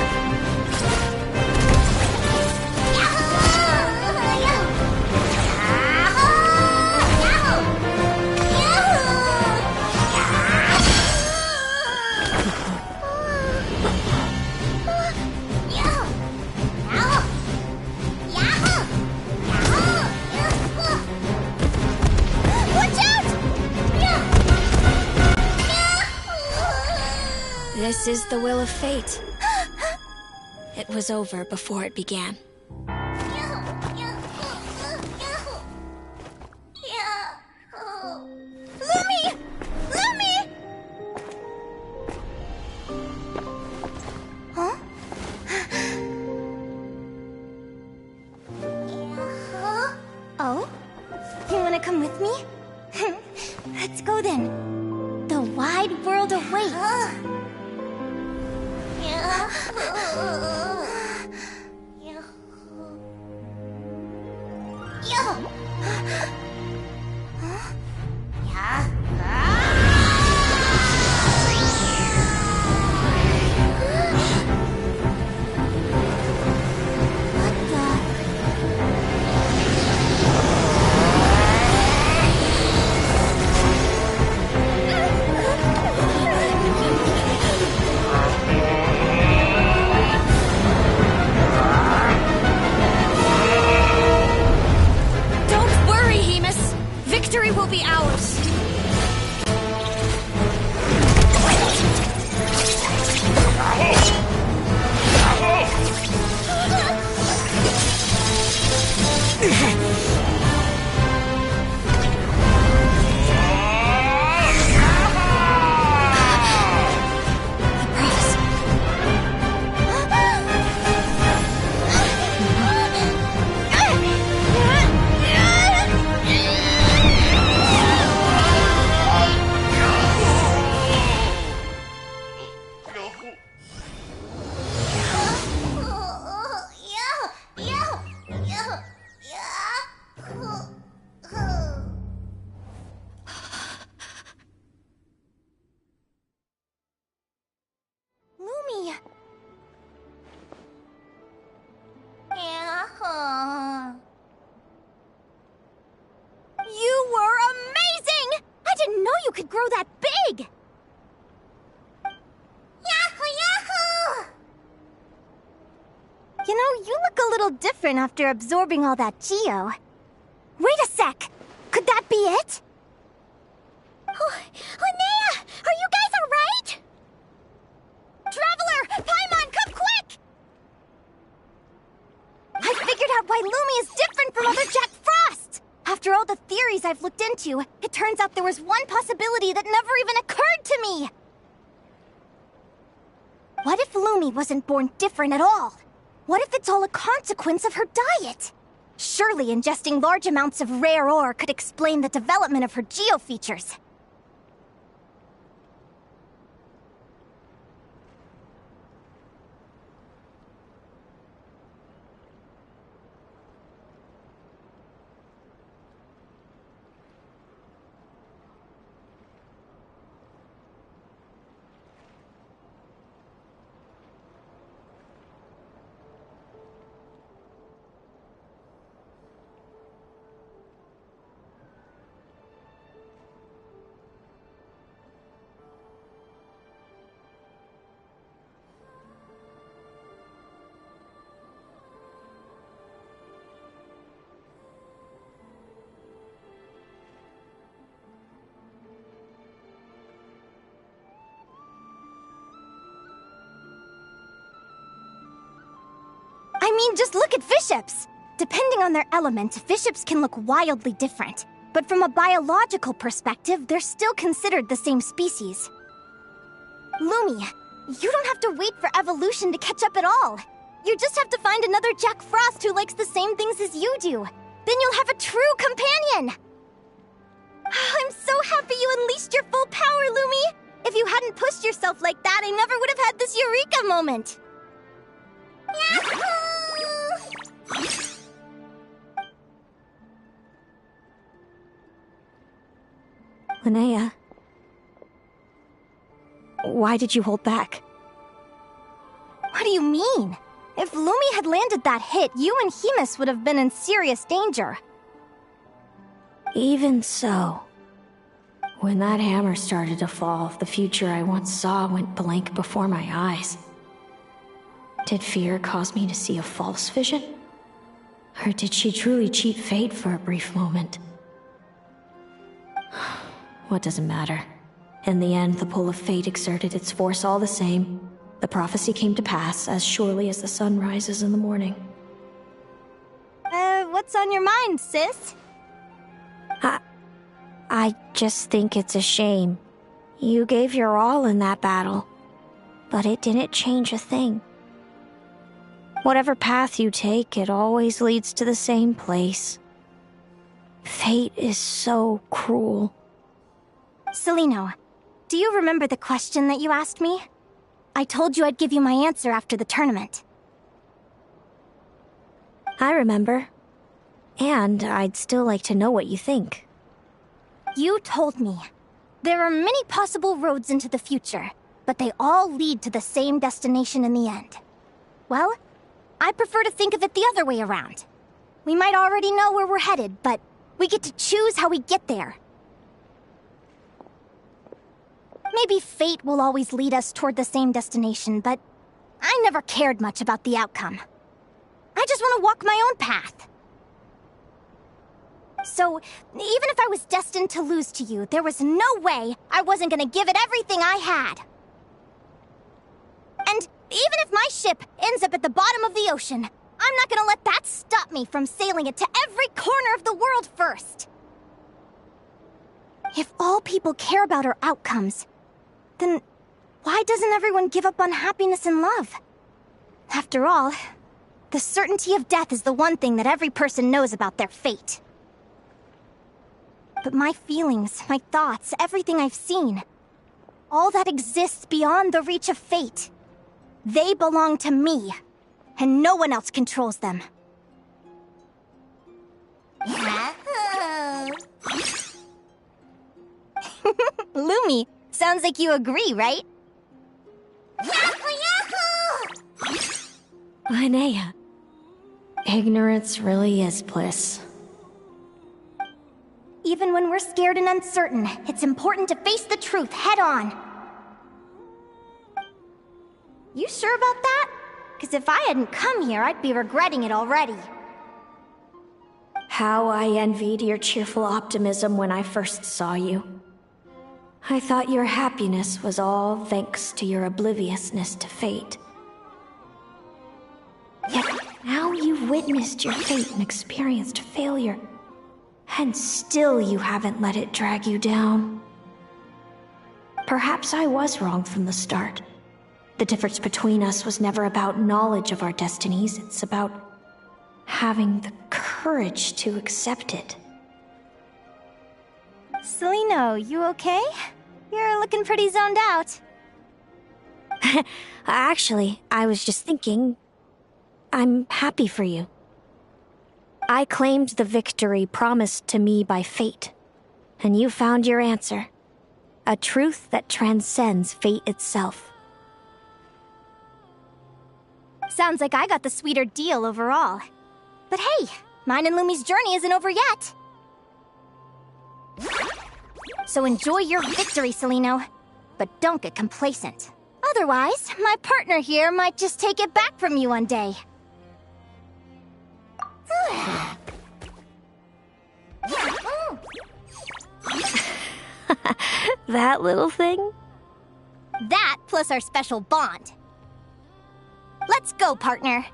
This is the will of fate. It was over before it began. Lumi! Lumi! Huh? Oh? You wanna come with me? Let's go then. The wide world awaits. could grow that big! Yahoo, yahoo! You know, you look a little different after absorbing all that Geo. Wait a sec! Could that be it? Linnea! Are you guys alright? Traveler! Paimon, come quick! I figured out why Lumi is different from other Jack Frost! After all the theories I've looked into, it turns out there was one possibility that never even occurred to me! What if Lumi wasn't born different at all? What if it's all a consequence of her diet? Surely ingesting large amounts of rare ore could explain the development of her geo features. I mean, just look at fishships! Depending on their element, fishships can look wildly different. But from a biological perspective, they're still considered the same species. Lumi, you don't have to wait for evolution to catch up at all. You just have to find another Jack Frost who likes the same things as you do. Then you'll have a true companion! I'm so happy you unleashed your full power, Lumi! If you hadn't pushed yourself like that, I never would have had this eureka moment! Linnea, why did you hold back? What do you mean? If Lumi had landed that hit, you and Hemus would have been in serious danger. Even so, when that hammer started to fall, the future I once saw went blank before my eyes. Did fear cause me to see a false vision? Or did she truly cheat fate for a brief moment? What does it matter? In the end, the pull of fate exerted its force all the same. The prophecy came to pass as surely as the sun rises in the morning. What's on your mind, sis? I just think it's a shame. You gave your all in that battle, but it didn't change a thing. Whatever path you take, it always leads to the same place. Fate is so cruel. Celino, do you remember the question that you asked me? I told you I'd give you my answer after the tournament. I remember. And I'd still like to know what you think. You told me. There are many possible roads into the future, but they all lead to the same destination in the end. Well, I prefer to think of it the other way around. We might already know where we're headed, but we get to choose how we get there. Maybe fate will always lead us toward the same destination, but I never cared much about the outcome. I just want to walk my own path. So, even if I was destined to lose to you, there was no way I wasn't gonna give it everything I had. And even if my ship ends up at the bottom of the ocean, I'm not gonna let that stop me from sailing it to every corner of the world first. If all people care about are outcomes, then why doesn't everyone give up on happiness and love? After all, the certainty of death is the one thing that every person knows about their fate. But my feelings, my thoughts, everything I've seen, all that exists beyond the reach of fate, they belong to me, and no one else controls them. Lumi, sounds like you agree, right? Linnea, ignorance really is bliss. Even when we're scared and uncertain, it's important to face the truth head on. You sure about that? Because if I hadn't come here, I'd be regretting it already. How I envied your cheerful optimism when I first saw you. I thought your happiness was all thanks to your obliviousness to fate. Yet now you've witnessed your fate and experienced failure. And still you haven't let it drag you down. Perhaps I was wrong from the start. The difference between us was never about knowledge of our destinies, it's about having the courage to accept it. Celino, you okay? You're looking pretty zoned out. Actually, I was just thinking, I'm happy for you. I claimed the victory promised to me by fate, and you found your answer. A truth that transcends fate itself. Sounds like I got the sweeter deal overall. But hey, mine and Lumi's journey isn't over yet. So enjoy your victory, Celino. But don't get complacent. Otherwise, my partner here might just take it back from you one day. That little thing? That plus our special bond. Let's go, partner.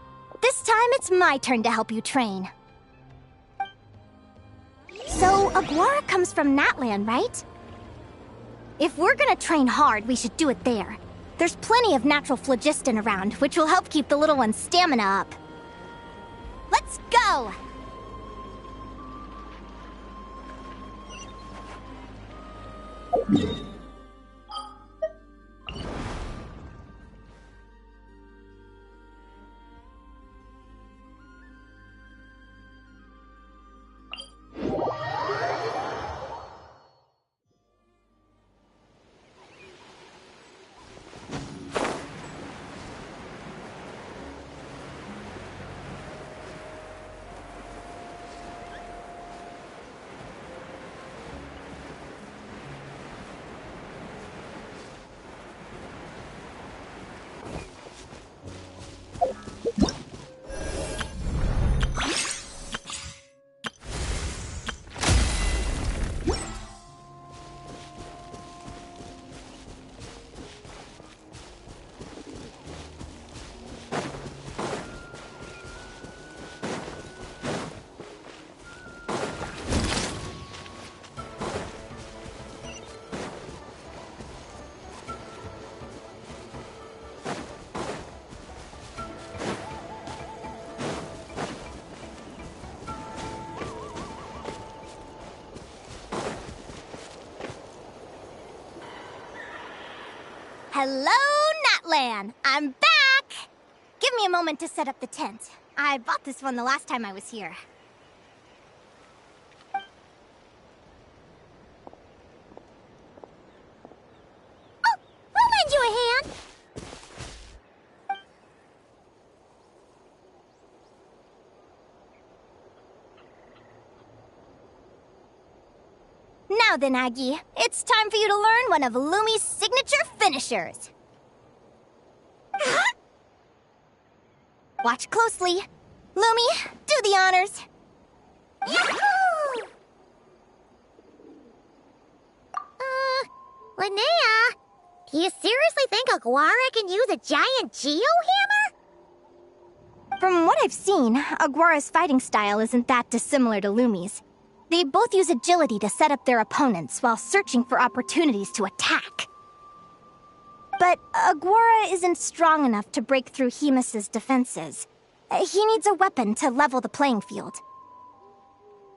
This time it's my turn to help you train. So, Aguara comes from Natland, right? If we're gonna train hard, we should do it there. There's plenty of natural phlogiston around, which will help keep the little one's stamina up. Let's go! Hello, Natlan! I'm back! Give me a moment to set up the tent. I bought this one the last time I was here. Oh, I'll lend you a hand! Now then, Aggie, it's time for you to learn one of Lumi's signature finishers. Watch closely. Lumi, do the honors. Yahoo! Linnea, do you seriously think Aguara can use a giant geohammer? From what I've seen, Aguara's fighting style isn't that dissimilar to Lumi's. They both use agility to set up their opponents while searching for opportunities to attack. But Aguara isn't strong enough to break through Hemus's defenses. He needs a weapon to level the playing field.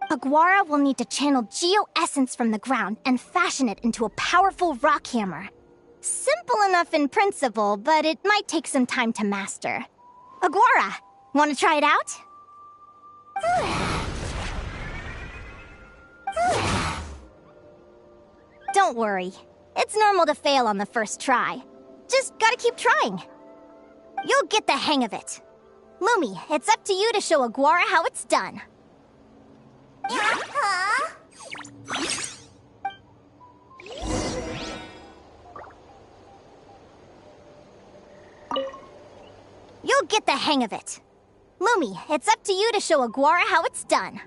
Aguara will need to channel geo-essence from the ground and fashion it into a powerful rock hammer. Simple enough in principle, but it might take some time to master. Aguara, want to try it out? Don't worry. It's normal to fail on the first try. Just gotta keep trying. You'll get the hang of it. Lumi, it's up to you to show Aguara how it's done. You'll get the hang of it. Lumi, it's up to you to show Aguara how it's done.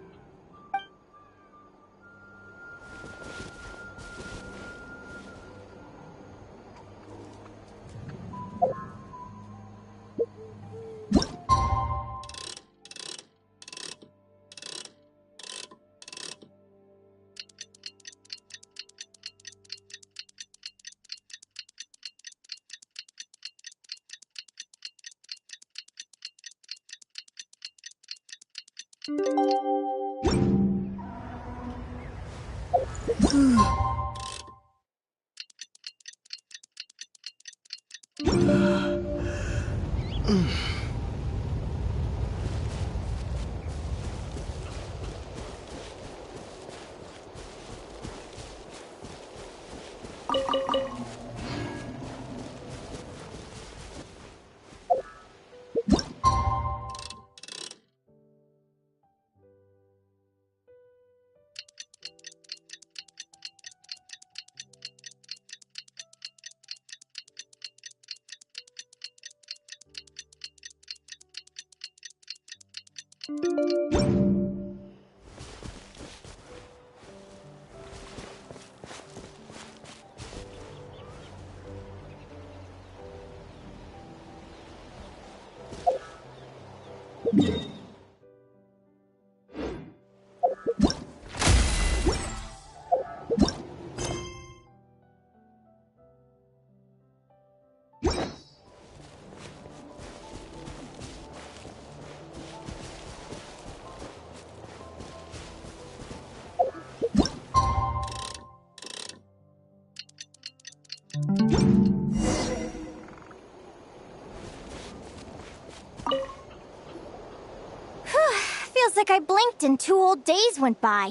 Feels like I blinked and 2 whole days went by.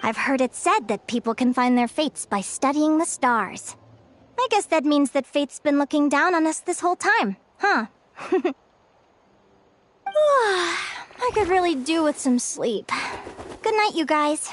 I've heard it said that people can find their fates by studying the stars. I guess that means that fate's been looking down on us this whole time, huh? I could really do with some sleep. Good night, you guys.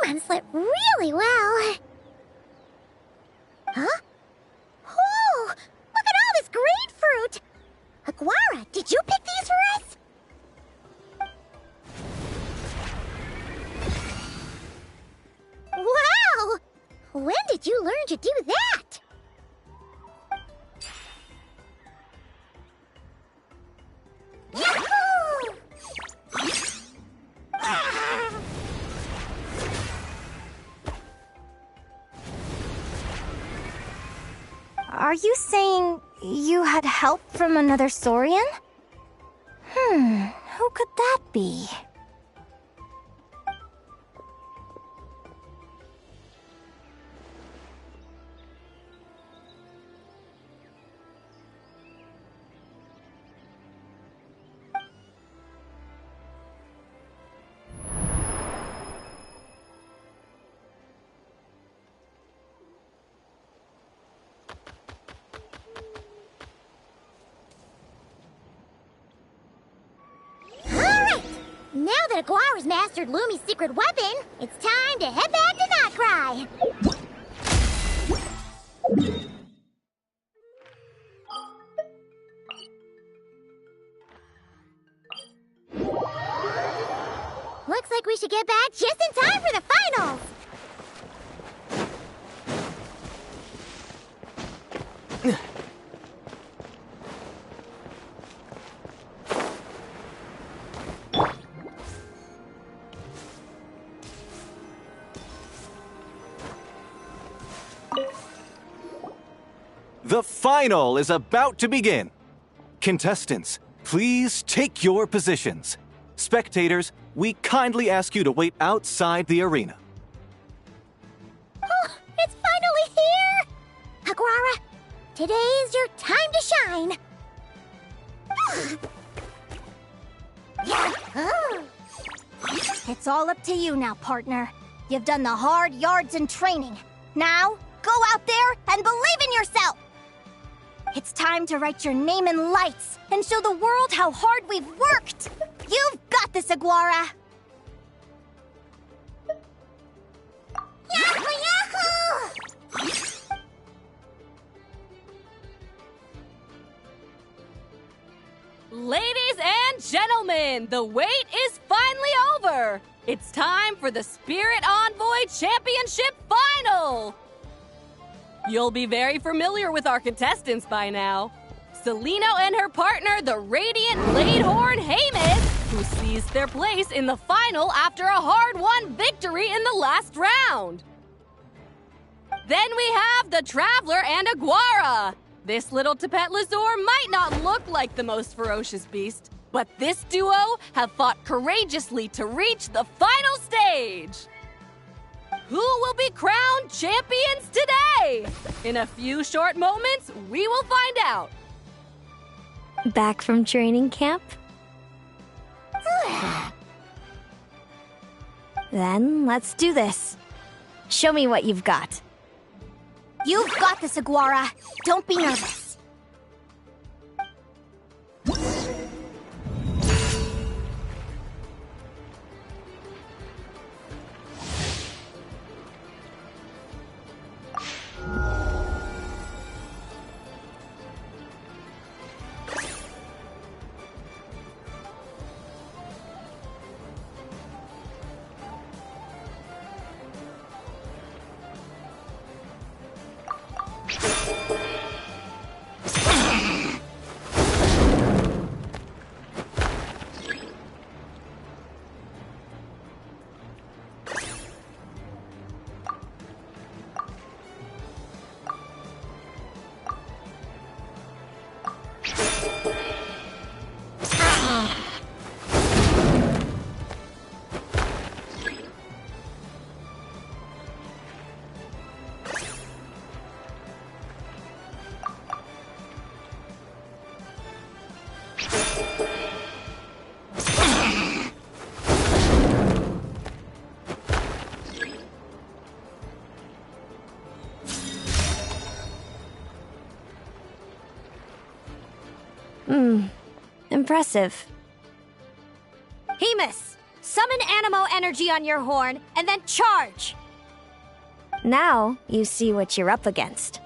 Paimon slept really well. Huh? Oh, look at all this grapefruit! Aguara, did you pick these for us? Wow! When did you learn to do that? Yahoo! Are you saying you had help from another Saurian? Who could that be? Now that Aguara's mastered Lumi's secret weapon, it's time to head back to Nightcry. we should get back just in time for the finals! The final is about to begin. Contestants, please take your positions. Spectators, we kindly ask you to wait outside the arena. Oh, it's finally here! Aguara, today is your time to shine! It's all up to you now, partner. You've done the hard yards in training. Now, go out there and believe in yourself! It's time to write your name in lights and show the world how hard we've worked! You've got this, Aguara! Yahoo! Yahoo! Ladies and gentlemen, the wait is finally over! It's time for the Spirit Envoy Championship Final! You'll be very familiar with our contestants by now. Celino and her partner, the Radiant Bladehorn Haymis, who seized their place in the final after a hard-won victory in the last round. Then we have the Traveler and Aguara. This little Tepet Lazur might not look like the most ferocious beast, but this duo have fought courageously to reach the final stage. Who will be crowned champions today? In a few short moments, we will find out. Back from training camp? Then let's do this. Show me what you've got. You've got this, Aguara. Don't be nervous. Impressive. Haymis, summon Animo energy on your horn, and then charge! Now you see what you're up against.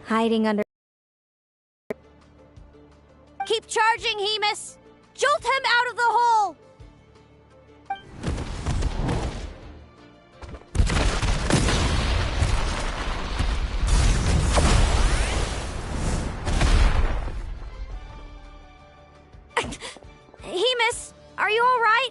Hiding under... Keep charging, Haymis! Jolt him out of the hole! Haymis, are you all right?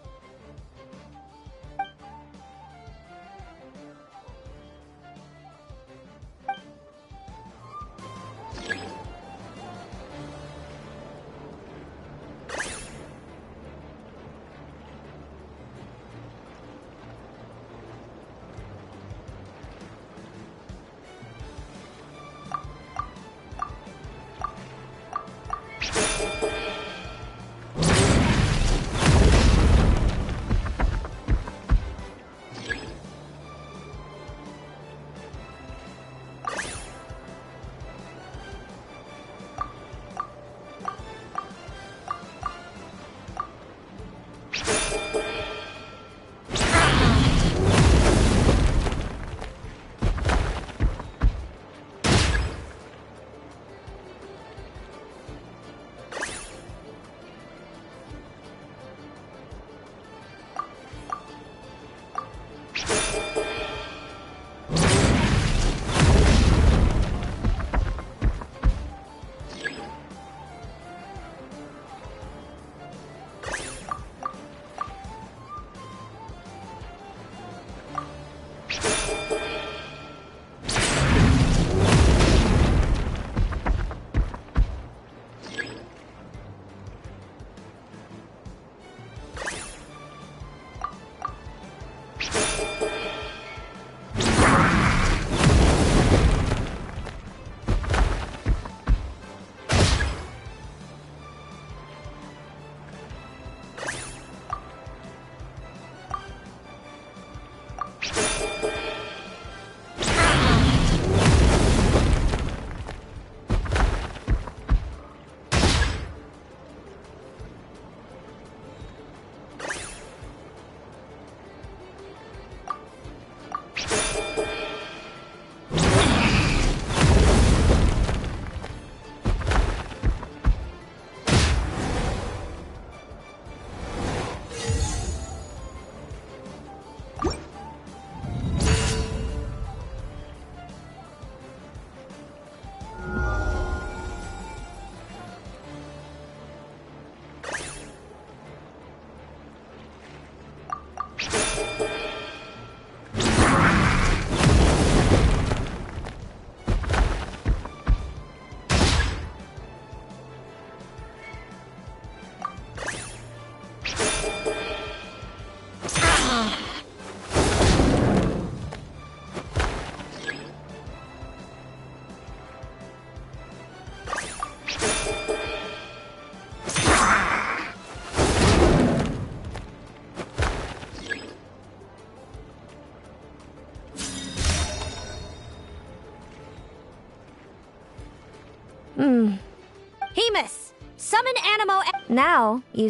Hemus, summon Animo. Now, you.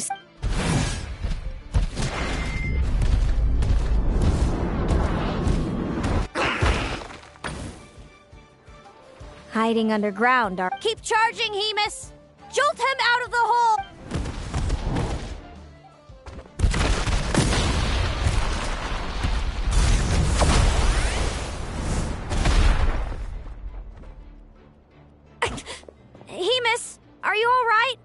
Hiding underground are. Keep charging, Hemus! Jolt him out of the hole! Hemus, are you all right?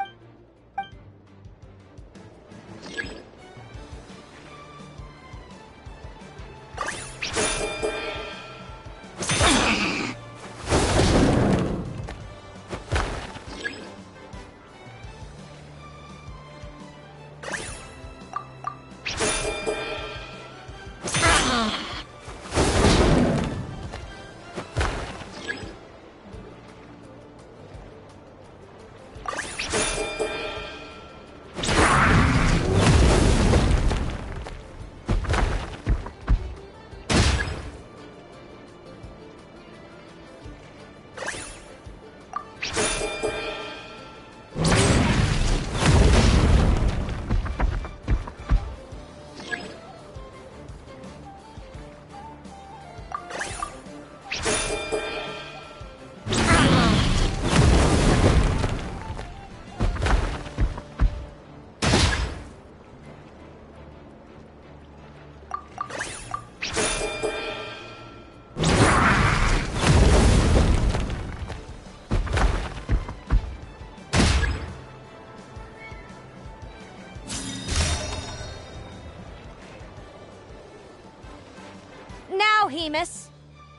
Now, Hemus,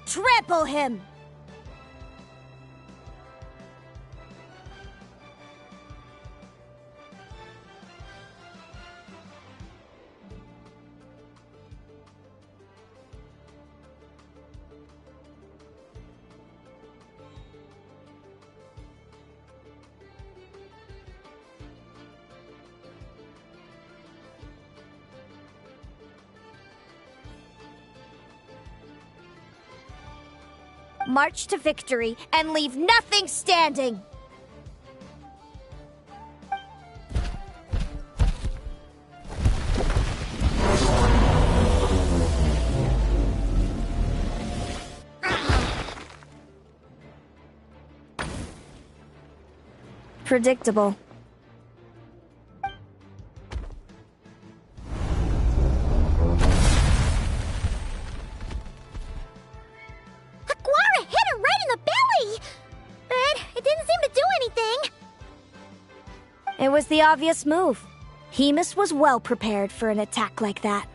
trample him! March to victory and leave nothing standing! Predictable. It was the obvious move. Hemus was well prepared for an attack like that.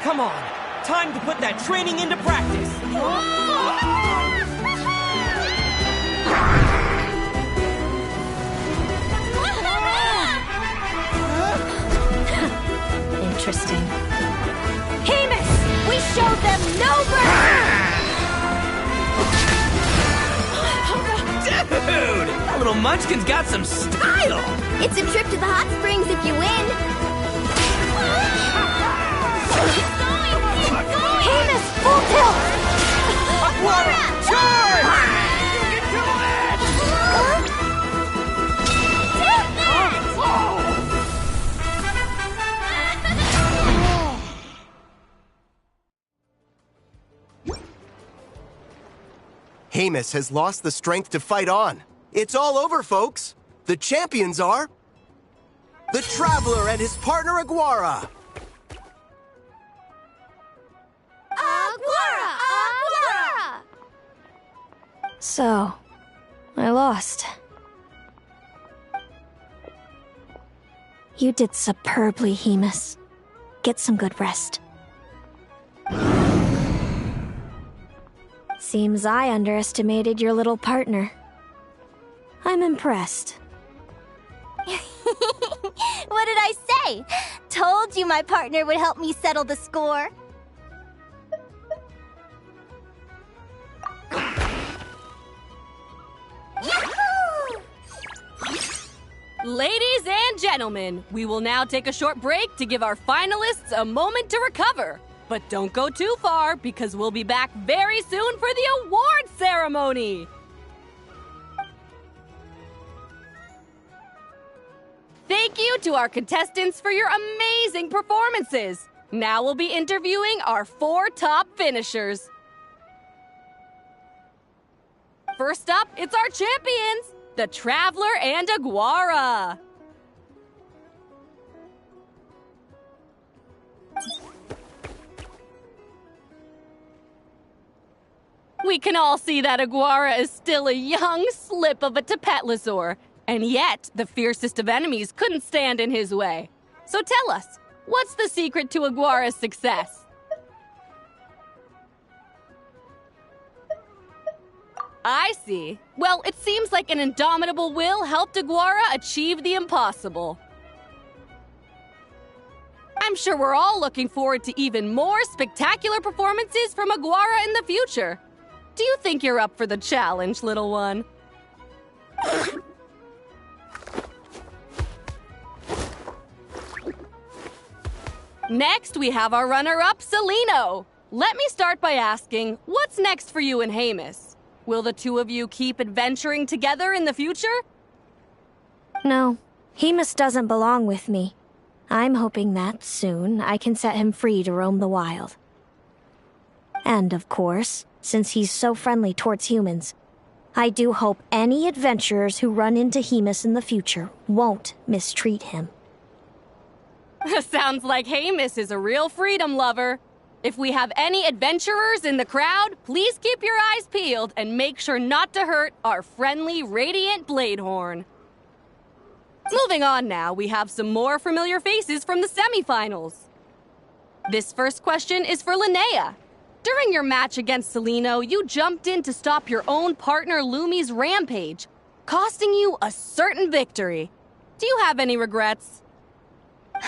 Come on, time to put that training into practice. Interesting. Hemus, we show them no mercy! Dude! That little munchkin's got some style! It's a trip to the hot springs if you win. Hamus, full tilt! Aquara, charge! Hamus has lost the strength to fight on. It's all over, folks. The champions are... the Traveler and his partner Aguara. Aguara! Aguara! So, I lost. You did superbly, Hamus. Get some good rest. Seems I underestimated your little partner. I'm impressed. What did I say? Told you my partner would help me settle the score. Ladies and gentlemen, we will now take a short break to give our finalists a moment to recover. But don't go too far, because we'll be back very soon for the award ceremony! Thank you to our contestants for your amazing performances! Now we'll be interviewing our 4 top finishers. First up, it's our champions, the Traveler and Aguara. We can all see that Aguara is still a young slip of a Tapetlosaur, and yet the fiercest of enemies couldn't stand in his way. So tell us, what's the secret to Aguara's success? I see. Well, it seems like an indomitable will helped Aguara achieve the impossible. I'm sure we're all looking forward to even more spectacular performances from Aguara in the future. Do you think you're up for the challenge, little one? Next, we have our runner-up, Celino. Let me start by asking, what's next for you and Hamus? Will the two of you keep adventuring together in the future? No, Hamus doesn't belong with me. I'm hoping that, soon, I can set him free to roam the wild. And, of course, since he's so friendly towards humans, I do hope any adventurers who run into Hamus in the future won't mistreat him. Sounds like Hamus is a real freedom lover. If we have any adventurers in the crowd, please keep your eyes peeled and make sure not to hurt our friendly Radiant Bladehorn. Moving on now, we have some more familiar faces from the semifinals. This first question is for Linnea. During your match against Celino, you jumped in to stop your own partner Lumi's rampage, costing you a certain victory. Do you have any regrets?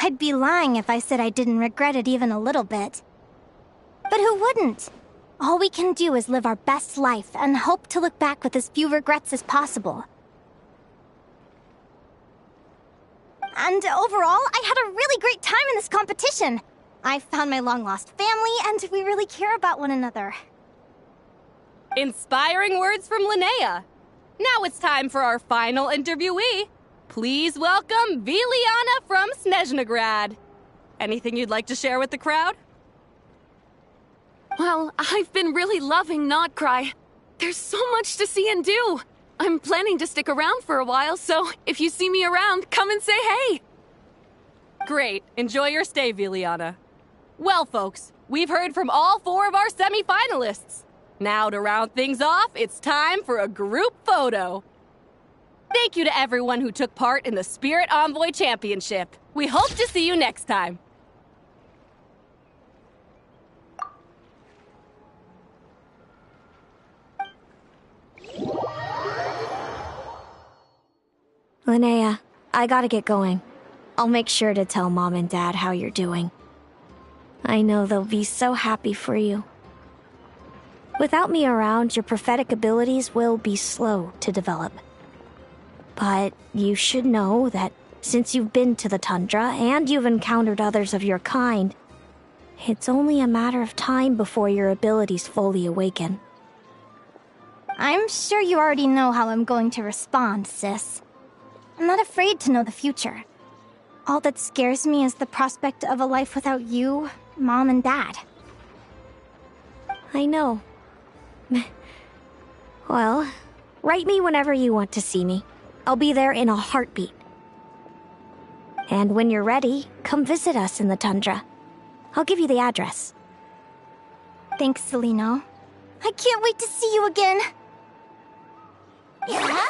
I'd be lying if I said I didn't regret it even a little bit. But who wouldn't? All we can do is live our best life and hope to look back with as few regrets as possible. And overall, I had a really great time in this competition. I found my long-lost family, and we really care about one another. Inspiring words from Linnea. Now it's time for our final interviewee. Please welcome Viliana from Snezhnegrad. Anything you'd like to share with the crowd? Well, I've been really loving Nodcry. There's so much to see and do. I'm planning to stick around for a while, so if you see me around, come and say hey. Great. Enjoy your stay, Viliana. Well, folks, we've heard from all 4 of our semi-finalists. Now, to round things off, it's time for a group photo. Thank you to everyone who took part in the Spirit Envoy Championship. We hope to see you next time. Linnea, I gotta get going. I'll make sure to tell Mom and Dad how you're doing. I know they'll be so happy for you. Without me around, your prophetic abilities will be slow to develop. But you should know that since you've been to the tundra and you've encountered others of your kind, it's only a matter of time before your abilities fully awaken. I'm sure you already know how I'm going to respond, sis. I'm not afraid to know the future. All that scares me is the prospect of a life without you, Mom, and Dad. I know. Well, write me whenever you want to see me. I'll be there in a heartbeat. And when you're ready, come visit us in the tundra. I'll give you the address. Thanks, Celino. I can't wait to see you again! Yahoo!